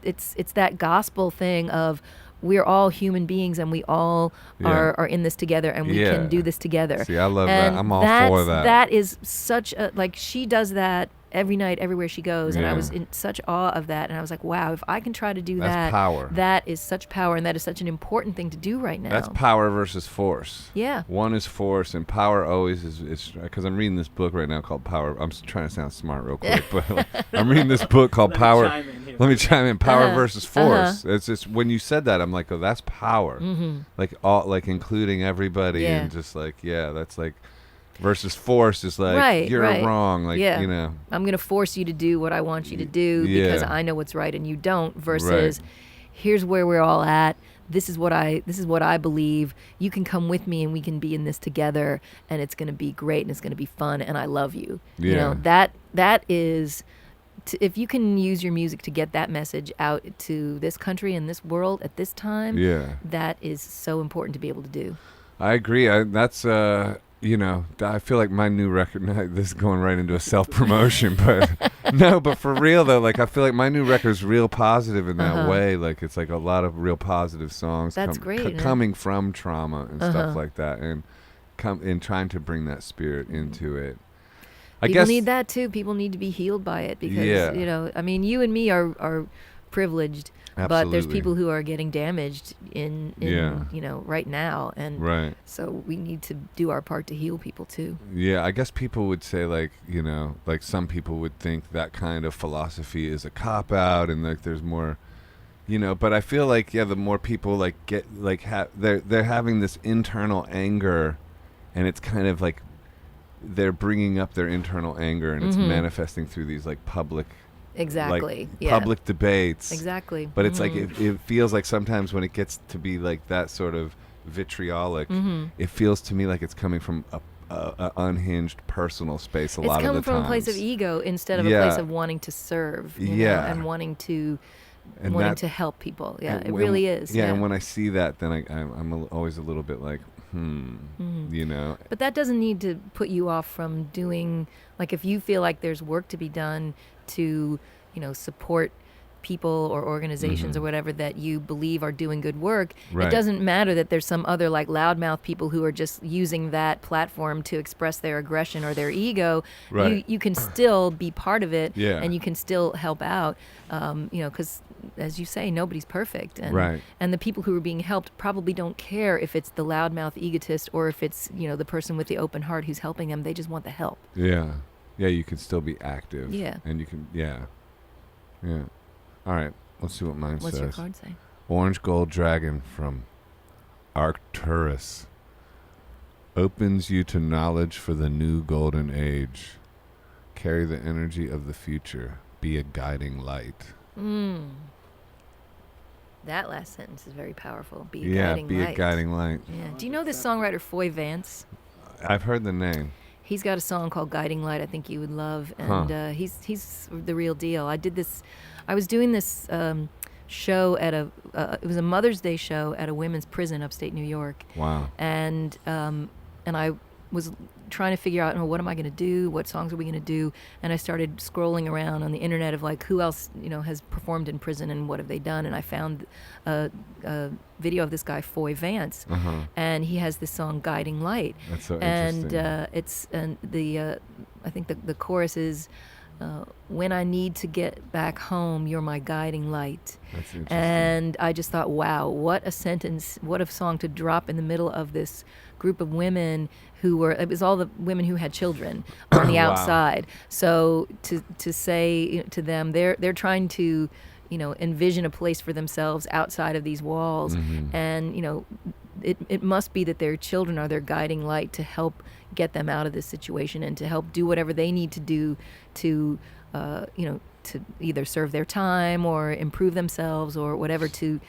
it's that gospel thing of, we're all human beings, and we all are in this together, and we can do this together. See, I love that. I'm all for that. That is such a, she does that every night, everywhere she goes, and I was in such awe of that, and I was like, wow, if I can try to do that's power. That is such power, and that is such an important thing to do right now. That's power versus force. Yeah. One is force, and power always is, because I'm reading this book right now called Power. I'm trying to sound smart real quick, but I'm reading this book called Power. Let me chime in. Power versus force. It's just, when you said that, I'm like, oh, that's power. Like including everybody, and just that's like, versus force is like, you're wrong. Like, I'm going to force you to do what I want you to do because I know what's right and you don't, versus here's where we're all at. This is what I believe. You can come with me and we can be in this together, and it's going to be great and it's going to be fun, and I love you. That is, if you can use your music to get that message out to this country and this world at this time, that is so important to be able to do. I agree. That's I feel like my new record, this is going right into a self-promotion, but no, but for real though, like I feel like my new record is real positive in that way. Like it's like a lot of real positive songs coming from trauma and stuff like that, and trying to bring that spirit into it. People need that too. People need to be healed by it because, you and me are privileged. Absolutely. But there's people who are getting damaged in right now, and so we need to do our part to heal people too. Yeah, I guess people would say like some people would think that kind of philosophy is a cop out, and like there's more, But I feel like the more people they're having this internal anger, and it's kind of like they're bringing up their internal anger, and it's manifesting through these like public. Exactly. Public debates. Exactly. But it's like it feels like sometimes when it gets to be like that sort of vitriolic, it feels to me like it's coming from a unhinged personal space a lot of the times. It's coming from a place of ego instead of a place of wanting to serve. And wanting to help people. Yeah, it really is. Yeah, and when I see that, then I'm always a little bit like, But that doesn't need to put you off from doing, like if you feel like there's work to be done to, support people or organizations or whatever that you believe are doing good work, it doesn't matter that there's some other like loudmouth people who are just using that platform to express their aggression or their ego. You can still be part of it, and you can still help out, because as you say, nobody's perfect, and the people who are being helped probably don't care if it's the loudmouth egotist or if it's the person with the open heart who's helping them. They just want the help. Yeah, you can still be active. Yeah. And you can, yeah. All right, let's see what mine says. What's your card say? Orange Gold Dragon from Arcturus. Opens you to knowledge for the new golden age. Carry the energy of the future. Be a guiding light. That last sentence is very powerful. Be a guiding light. Yeah, be a guiding light. Yeah. Do you know this songwriter Foy Vance? I've heard the name. He's got a song called Guiding Light I think you would love, and he's the real deal. I was doing this show at it was a Mother's Day show at a women's prison upstate New York. Wow. And I was trying to figure out, what am I going to do? What songs are we going to do? And I started scrolling around on the internet of like who else, has performed in prison and what have they done. And I found a video of this guy, Foy Vance, and he has this song Guiding Light. That's so interesting. And I think the chorus is, when I need to get back home, you're my guiding light. That's interesting. And I just thought, wow, what a sentence, what a song to drop in the middle of this group of women it was all the women who had children on the outside. So to say to them, they're trying to, envision a place for themselves outside of these walls. And, it must be that their children are their guiding light to help get them out of this situation and to help do whatever they need to do to, to either serve their time or improve themselves or whatever, to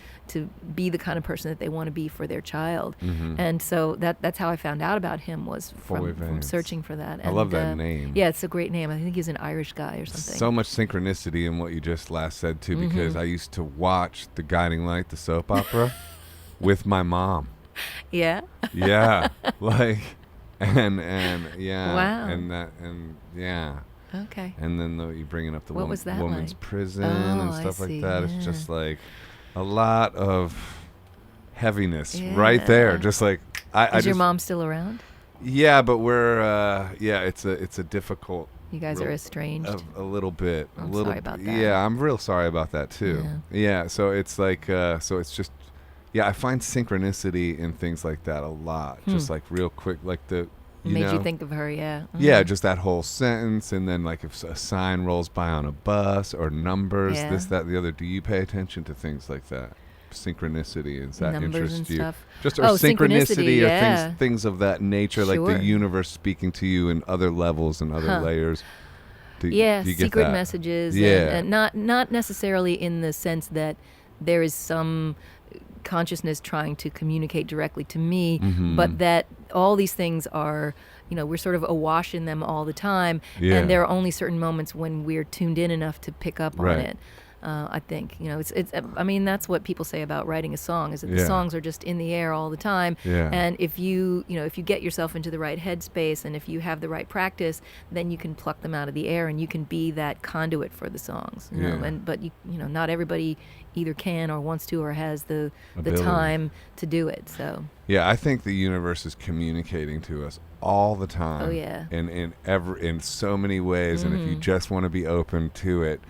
be the kind of person that they want to be for their child. And so that's how I found out about him, was from searching for that. I love that name. Yeah, it's a great name. I think he's an Irish guy or something. So much synchronicity in what you just last said too, because I used to watch The Guiding Light, the soap opera, with my mom. Yeah. Yeah, like, and yeah, Wow. and yeah. Okay. And then you bringing up the What was that woman's like? prison Oh, and I stuff like see, that. yeah. It's just like a lot of heaviness Yeah. right there. Just like Is your mom still around? Yeah, but we're it's a difficult. You guys are estranged. A little bit. I'm a little, sorry about that. Yeah, I'm real sorry about that too. Yeah, so it's like so it's just. Yeah, I find synchronicity in things like that a lot. Just like real quick, like Made you think of her, yeah. Yeah, just that whole sentence, and then like if a sign rolls by on a bus or numbers, this, that, the other. Do you pay attention to things like that? Synchronicity, does that Numbers interest and you? stuff. Just or synchronicity, or yeah. things of that nature, like Sure. the universe speaking to you in other levels and other layers. Do you get secret that? messages. Yeah. And not necessarily in the sense that there is some consciousness trying to communicate directly to me, but that all these things are, we're sort of awash in them all the time, and there are only certain moments when we're tuned in enough to pick up on it. I think, I mean, that's what people say about writing a song, is that the songs are just in the air all the time. And if you get yourself into the right headspace and if you have the right practice, then you can pluck them out of the air and you can be that conduit for the songs. But not everybody either can or wants to or has the time to do it. So yeah, I think the universe is communicating to us all the time. Oh yeah. In so many ways, and if you just want to be open to it,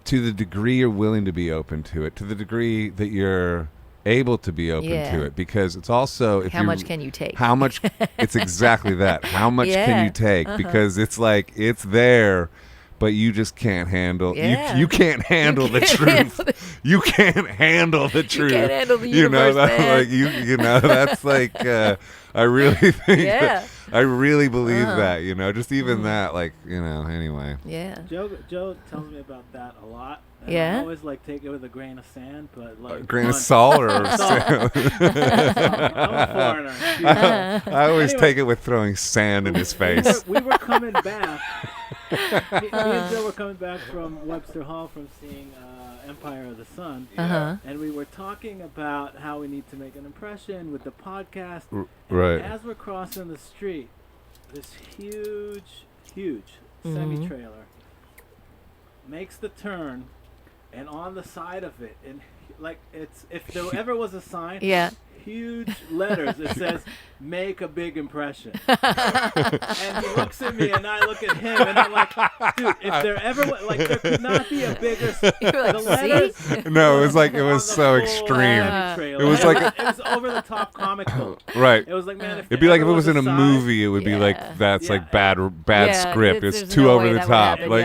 to the degree you're willing to be open to it, to the degree that you're able to be open to it, because it's also how much can you take? How much? It's exactly that. How much can you take? Because it's like it's there, but you just can't handle. You can't handle the truth. You can't handle the truth. You can't handle the universe, man. That's like. I really think. That, I really believe that. Just even that. Like Anyway. Yeah. Joe tells me about that a lot. And I always take it with a grain of sand, but like a grain of salt or sand. I'm a foreigner. I always take it with throwing sand in his face. We were coming back. Me and Joe were coming back from Webster Hall from seeing Empire of the Sun, and we were talking about how we need to make an impression with the podcast. Right. As we're crossing the street, this huge semi-trailer makes the turn, and on the side of it, and if there ever was a sign, huge letters, it says, "Make a big impression." And he looks at me, and I look at him, and I'm like, dude, if there ever there could not be a bigger. The letters. No, it was so extreme. It was like it was over the top comic book. Right. It was like, man, it'd be like if it was in a movie, it would be like that's like bad script. It's too over the top. It was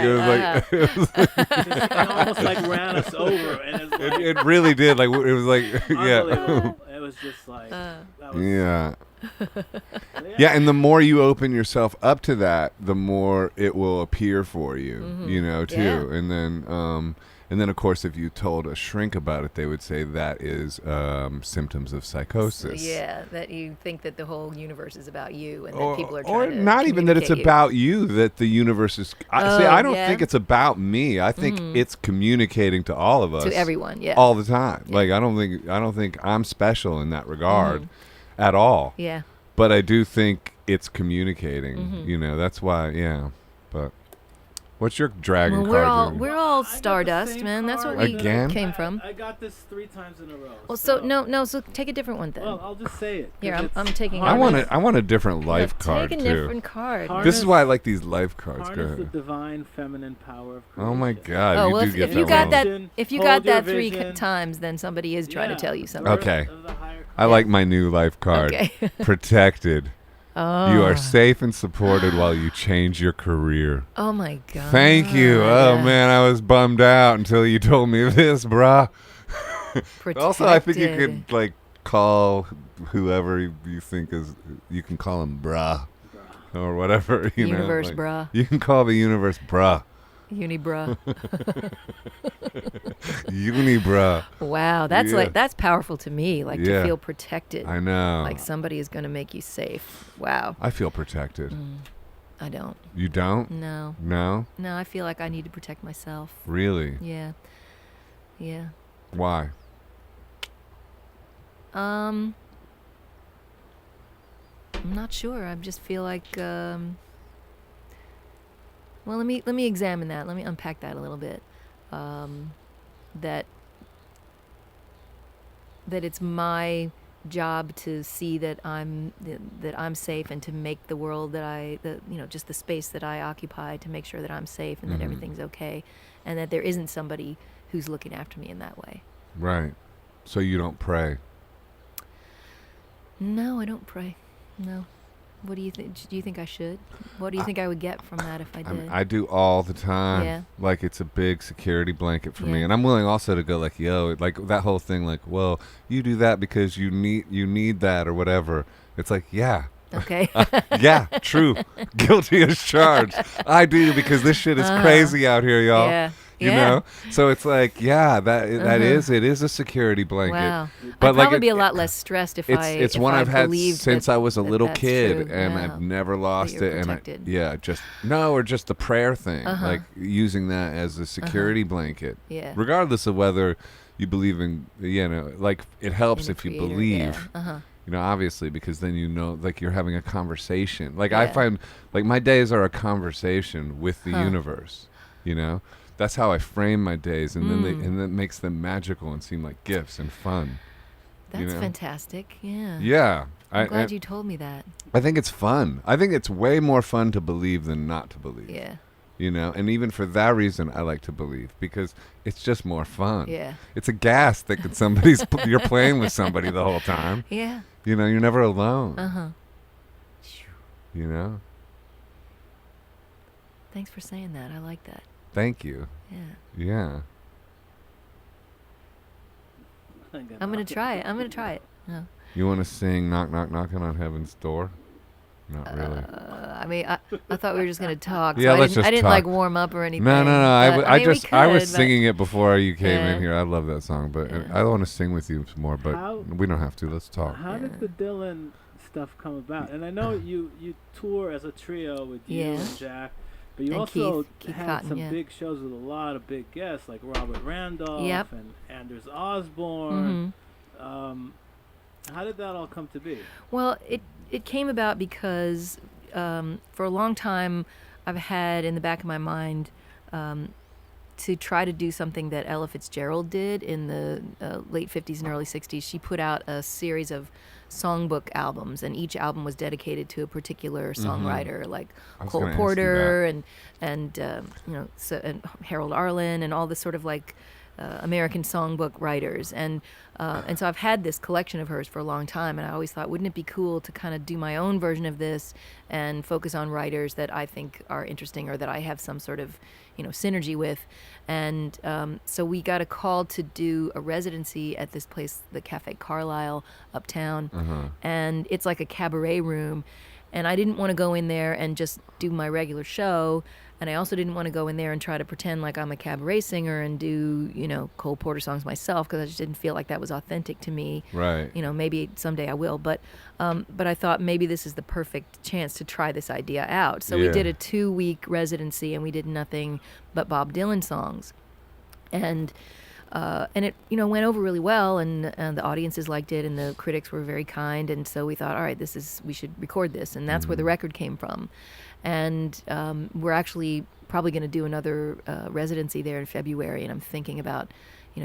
it almost like ran us over, and it really did. Like it was like It was just like yeah, and the more you open yourself up to that, the more it will appear for you, too. And then of course, if you told a shrink about it, they would say that is symptoms of psychosis. Yeah, that you think that the whole universe is about you, and that people are trying or to not even that it's about you. That the universe is. I don't think it's about me. I think it's communicating to all of us, to everyone, all the time. Yeah. Like I don't think I'm special in that regard, at all. Yeah. But I do think it's communicating. That's why. Yeah, but. What's your dragon card? We're all stardust, man. That's what we came from. I got this 3 times in a row. Well, so take a different one then. Well, I'll just say it. Here, I'm taking. I want a different life card too. Take a different card. This is why I like these life cards. Harness the divine feminine power of creation. Oh my God! Oh well, if you got that 3 vision. times, then somebody is trying to tell you something. Okay. I like my new life card. Okay. Protected. Oh. You are safe and supported while you change your career. Oh my God. Thank you. Oh man, I was bummed out until you told me this, brah. Also, I think you could like call whoever you think is. You can call him brah, or whatever. Universe, like, brah. You can call the universe brah. Unibra. Unibra. Wow, that's powerful to me. Like to feel protected. I know. Like somebody is going to make you safe. Wow. I feel protected. I don't. You don't? No. No? No, I feel like I need to protect myself. Really? Yeah. Yeah. Why? I'm not sure. I just feel like well, let me examine that. Let me unpack that a little bit. That it's my job to see that I'm safe and to make the world just the space that I occupy to make sure that I'm safe and that everything's okay, and that there isn't somebody who's looking after me in that way. Right. So you don't pray? No, I don't pray. No. What do you think? Do you think I should? What do you think I would get from that if I did? I do all the time. Yeah. Like it's a big security blanket for me, and I'm willing also to go like, yo, like that whole thing, like, well, you do that because you need that or whatever. It's like, yeah. Okay. Yeah, true. Guilty as charged. I do because this shit is crazy out here, y'all. Yeah. You know, so it's like, it is a security blanket. Wow, but I'd probably be a lot less stressed if it's one I've had since I was a little kid, true. and Wow. I've never lost it. Protected. And just the prayer thing, like using that as a security blanket. Yeah. Regardless of whether you believe in, like it helps In a if you creator, believe. yeah. Obviously, because then like you're having a conversation. Like Yeah. I find, like my days are a conversation with the universe. That's how I frame my days, and then that makes them magical and seem like gifts and fun. That's fantastic. Yeah. Yeah. I'm glad you told me that. I think it's fun. I think it's way more fun to believe than not to believe. Yeah. And even for that reason, I like to believe because it's just more fun. Yeah. It's a gas that you're playing with somebody the whole time. Yeah. You're never alone. Thanks for saying that. I like that. Thank you. Yeah. Yeah. I'm gonna try it. No. You want to sing "Knock Knock Knocking on Heaven's Door"? Not really. I mean, I thought we were just gonna talk. Yeah, so let's I didn't talk. like warm up or anything. No. I was but singing it before you came Yeah. in here. I love that song, but Yeah. I want to sing with you some more. But we don't have to. Let's talk. How did the Dylan stuff come about? And I know you tour as a trio with you and Jack, but you And also Keith had Cotton, some big shows with a lot of big guests like Robert Randolph Yep. and Anders Osborne. How did that all come to be? Well, it came about because for a long time I've had in the back of my mind to try to do something that Ella Fitzgerald did in the late 50s and early 60s. She put out a series of songbook albums, and each album was dedicated to a particular songwriter, like Cole Porter and Harold Arlen and all this sort of like American songbook writers, and so I've had this collection of hers for a long time, and I always thought, wouldn't it be cool to kind of do my own version of this and focus on writers that I think are interesting or that I have some sort of synergy with. And so we got a call to do a residency at this place, the Cafe Carlisle uptown, and it's like a cabaret room, and I didn't want to go in there and just do my regular show. And I also didn't want to go in there and try to pretend like I'm a cabaret singer and do, Cole Porter songs myself, because I just didn't feel like that was authentic to me. Right. Maybe someday I will, but I thought maybe this is the perfect chance to try this idea out. So we did a 2-week residency, and we did nothing but Bob Dylan songs, and it went over really well, and the audiences liked it, and the critics were very kind, and so we thought, all right, we should record this, and that's where the record came from. And we're actually probably going to do another residency there in February, and I'm thinking about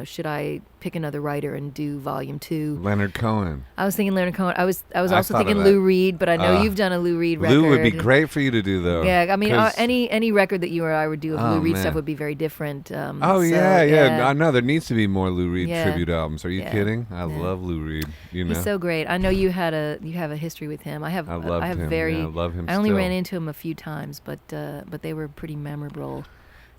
should I pick another writer and do volume 2? Leonard Cohen. I was thinking Leonard Cohen. I was also thought thinking of that. Lou Reed, but I know you've done a Lou Reed record. Lou would be great for you to do, though. Yeah, I mean, 'cause- any record that you or I would do of Lou Reed man. stuff would be very different. Yeah. I know there needs to be more Lou Reed Yeah. tribute albums. Are you Yeah. kidding? I Yeah. love Lou Reed. You know, He's so great. I know you have a history with him. I have loved him. very. Yeah, I love him. I only still. ran into him a few times, but they were pretty memorable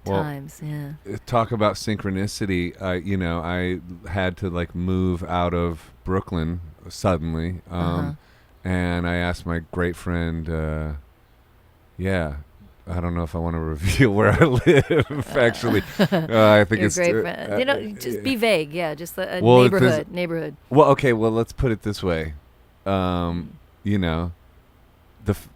times. Yeah. Talk about synchronicity. I had to like move out of Brooklyn suddenly, and I asked my great friend. I don't know if I want to reveal where I live. Actually, I think Your it's great friend. Just be vague. Yeah, just a Well, neighborhood. Well, okay. Well, let's put it this way.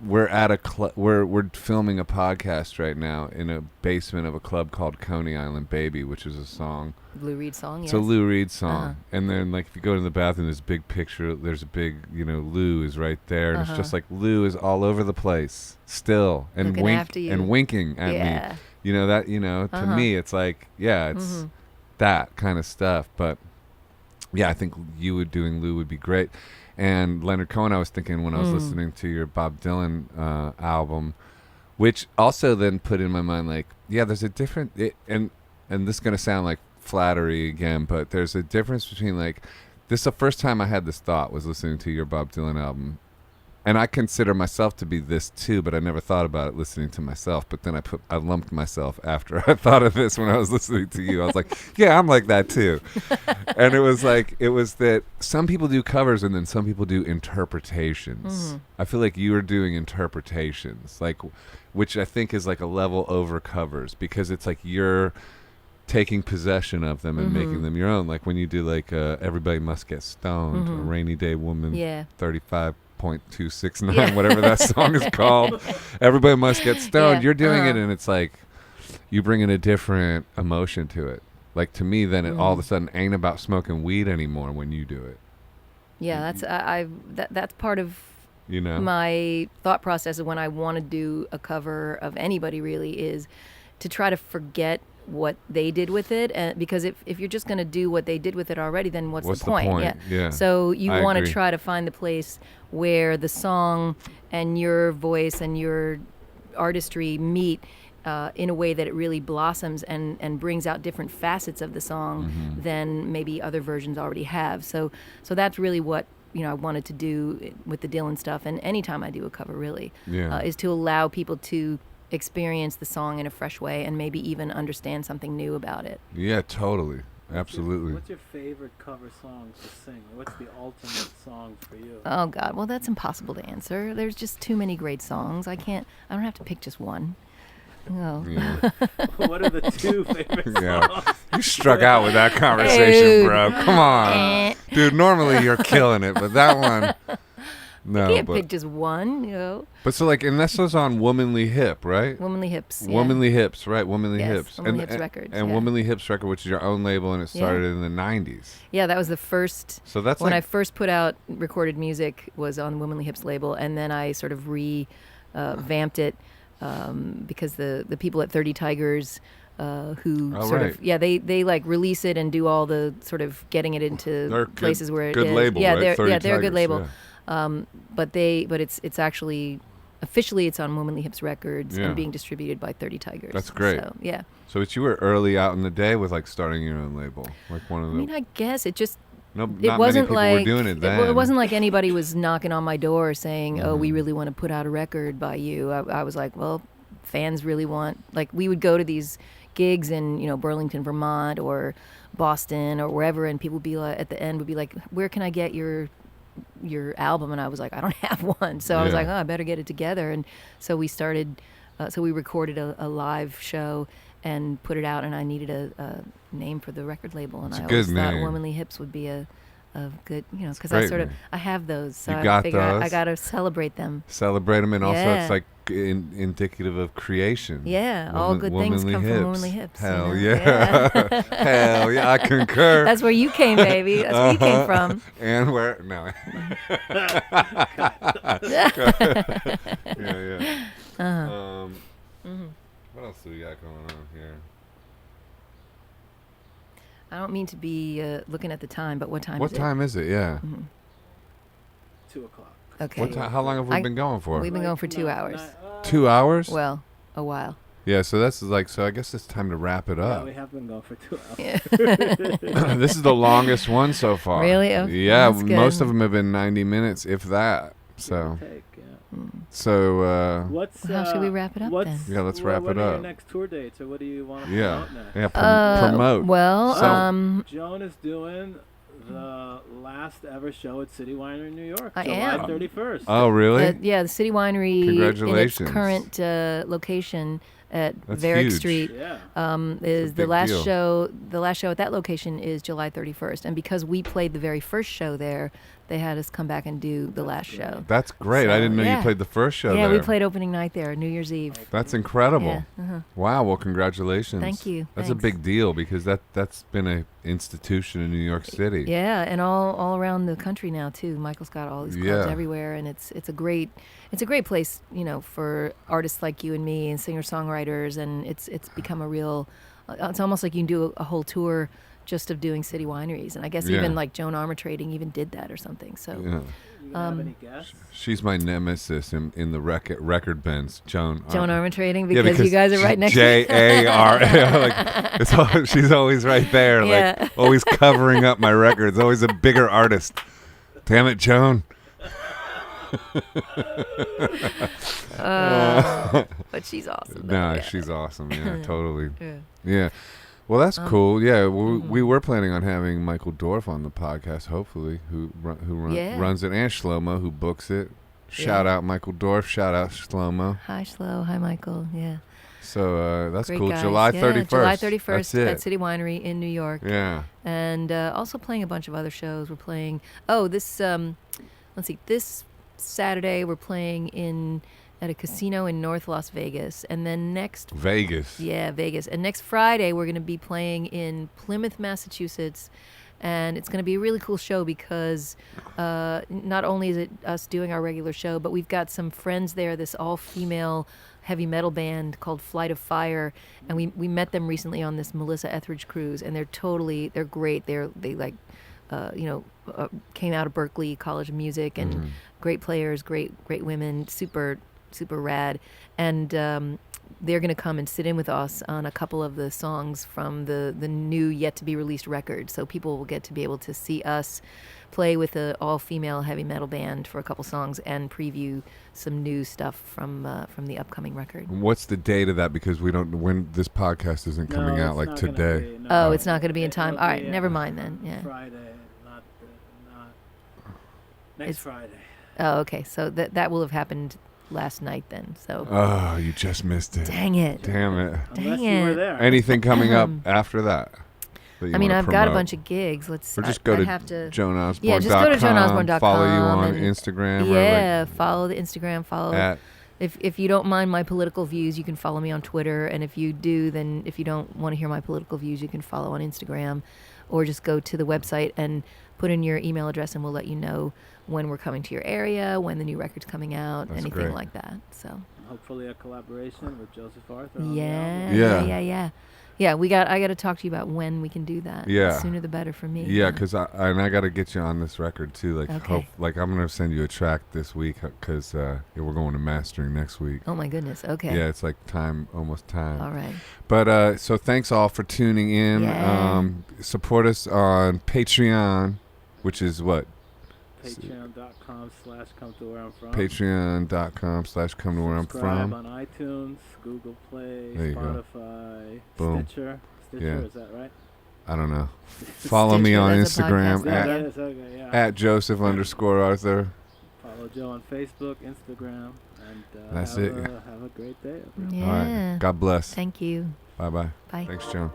We're at a club. We're filming a podcast right now in a basement of a club called Coney Island Baby, which is a song. Lou Reed song. It's Yes. a Lou Reed song, and then like if you go to the bathroom, there's a big picture. There's a big, Lou is right there, and it's just like Lou is all over the place still, and Looking after you. and winking at Yeah. me. To me, it's like it's that kind of stuff. But yeah, I think you doing Lou would be great. And Leonard Cohen, I was thinking when I was listening to your Bob Dylan album, which also then put in my mind like, yeah, there's a different, and this is going to sound like flattery again, but there's a difference between like, this is the first time I had this thought was listening to your Bob Dylan album. And I consider myself to be this too, but I never thought about it listening to myself. But then I lumped myself after I thought of this when I was listening to you. I was like, yeah, I'm like that too. And it was that some people do covers and then some people do interpretations. I feel like you are doing interpretations, like, which I think is like a level over covers because it's like you're taking possession of them and making them your own. Like when you do like Everybody Must Get Stoned, A Rainy Day Woman, 35.269, whatever that song is called. Everybody Must Get Stoned. You're doing it and it's like you bring in a different emotion to it. Like to me, then it all of a sudden ain't about smoking weed anymore when you do it. Yeah, that's part of my thought process of when I want to do a cover of anybody really is to try to forget what they did with it, and because if you're just going to do what they did with it already, then what's the point? Yeah. So you want to agree. try to find the place where the song and your voice and your artistry meet in a way that it really blossoms and brings out different facets of the song than maybe other versions already have. So that's really what I wanted to do with the Dylan stuff, and anytime I do a cover really is to allow people to experience the song in a fresh way and maybe even understand something new about it. Yeah, totally. Absolutely. What's your favorite cover song to sing? What's the ultimate song for you? Oh God, well that's impossible to answer. There's just too many great songs. I don't have to pick just one. No. Yeah. What are the two favorite songs? You struck out with that conversation, bro. Come on. Dude, normally you're killing it, but that one... No, you can't pick just one, But so like, and this was on Womanly Hip, right? Womanly Hips. Yeah. Womanly Hips, right? Womanly Hips. Womanly Hips Records. And Womanly Hips Record, which is your own label, and it started in the 90s. Yeah, that was the first. So that's when I first put out recorded music was on the Womanly Hips label, and then I sort of revamped it because the people at 30 Tigers. Who they like release it and do all the sort of getting it into places where it is. Label, right? They're a good label. But it's actually officially it's on Womanly Hips Records and being distributed by 30 Tigers. That's great. So, yeah. So you were early out in the day with like starting your own label, like one of the. I mean, I guess it just. Not it wasn't many people like were doing it then. It wasn't like anybody was knocking on my door saying, "Oh, we really want to put out a record by you." I was like, "Well, fans really want." Like we would go to these gigs in Burlington, Vermont, or Boston, or wherever, and people would be like, at the end would be like, "Where can I get your album?" And I was like, "I don't have one." So I was like, "Oh, I better get it together." And so we started. So we recorded a live show and put it out, and I needed a name for the record label, and I always thought Womanly Hips would be a good, because I have those, so I figured I got to celebrate them. Celebrate them, and also it's like indicative of creation. Yeah, all good things come from Womanly Hips. Hell yeah. Hell yeah, I concur. That's where you came, baby. That's where you came from. And where? No. Yeah. What else do we got going on here? I don't mean to be looking at the time, but what time is it? What time is it? Yeah. 2 o'clock. Okay. How long have we been going for? We've been going for 2 hours. 2 hours? Well, a while. Yeah, so that's like, so I guess it's time to wrap it Yeah, up. we have been going for 2 hours. Yeah. This is the longest one so far. Really? Okay. Yeah, That's good. most of them have been 90 minutes, if that. So, What's Well, how should we wrap it up then? Yeah, let's wrap what it are up. your next tour dates, or what do you want to yeah, promote next? yeah, promote. Well, So- Joan is doing the last ever show at City Winery in New York, I July am. 31st. Oh, really? yeah, the City Winery in its Congratulations. current location at That's Varick huge. Street Yeah. is the big last deal. show. The last show at that location is July 31st, and because we played the very first show there, they had us come back and do the last show. That's great. I So, didn't know you yeah. played the first show Yeah, there. we played opening night there, New Year's Eve. That's incredible. Yeah, Wow. Well, congratulations. Thank you. That's Thanks. a big deal because that's been a institution in New York City. Yeah, and all around the country now too. Michael's got all these clubs Yeah. everywhere, and it's a great place, for artists like you and me and singer songwriters, and it's become a real. It's almost like you can do a whole tour just of doing city wineries, and I guess even Yeah. like Joan Armour Trading even did that or something. So Yeah. You have any guests? She's my nemesis in the record bins, Joan. Joan Armour Trading Yeah, because you guys are right next to J-A-R. Like, she's always right there, Yeah. like always covering up my records. Always a bigger artist. Damn it, Joan. But she's awesome. No, yeah. she's awesome. Yeah, totally. Yeah. Yeah. Well, that's cool. Yeah, we were planning on having Michael Dorff on the podcast, hopefully, who Yeah. runs it, and Shlomo, who books it. Shout out Michael Dorff. Shout out Shlomo. Hi, Shlo. Hi, Michael. Yeah. So that's Great cool. guys. July Yeah, 31st. July 31st That's at it. City Winery in New York. Yeah. And also playing a bunch of other shows. We're playing. This let's see. This Saturday we're playing at a casino in North Las Vegas, and then next Vegas. Vegas, and next Friday we're going to be playing in Plymouth, Massachusetts, and it's going to be a really cool show because not only is it us doing our regular show, but we've got some friends there. This all-female heavy metal band called Flight of Fire, and we met them recently on this Melissa Etheridge cruise, and they're great. They came out of Berklee College of Music, and great players, great women, super rad, and they're going to come and sit in with us on a couple of the songs from the new yet to be released record, so people will get to be able to see us play with an all-female heavy metal band for a couple songs and preview some new stuff from the upcoming record. What's the date of that? Because we don't. When this podcast isn't coming No, out it's like not gonna today. be, Oh, it's not going to be in time. It'll All right, be, never mind then. Yeah. Friday, not next It's- Friday. Oh, okay. So that will have happened last night then. So Oh, you just missed it. dang it. Damn it. Unless Dang you were it. there. Anything coming up after that? I mean, I've got a bunch of gigs. Or just go to have to. JoanOsborne.com. Yeah, just go to JoanOsborne.com. Follow you on and- Instagram. Yeah, follow the Instagram. Follow. At If you don't mind my political views, you can follow me on Twitter. And if you do, then if you don't want to hear my political views, you can follow on Instagram, or just go to the website and put in your email address, and we'll let you know when we're coming to your area, when the new record's coming out, That's anything great. like that. So. Hopefully a collaboration with Joseph Arthur. On Yeah, the album. Yeah. yeah. I got to talk to you about when we can do that. Yeah. The sooner the better for me. Yeah, because I got to get you on this record too. Like, Okay. I'm gonna send you a track this week because we're going to mastering next week. Oh my goodness. Okay. Yeah, it's like almost time. All right. But so thanks all for tuning in. Yeah. Support us on Patreon, which is what? Patreon.com/come to where I'm from. Patreon.com/come to where I'm Subscribe from. on iTunes, Google Play, There you go. Spotify, Boom. Stitcher. Yeah. Is that right? I don't know. Follow me Stitcher, on that's a Instagram podcast. Yeah, at that is okay. Yeah. Joseph_Arthur. Follow Joe on Facebook, Instagram, and That's have it. Have a great day. everyone. Yeah. All right. God bless. Thank you. Bye-bye. Bye. Thanks, Joan.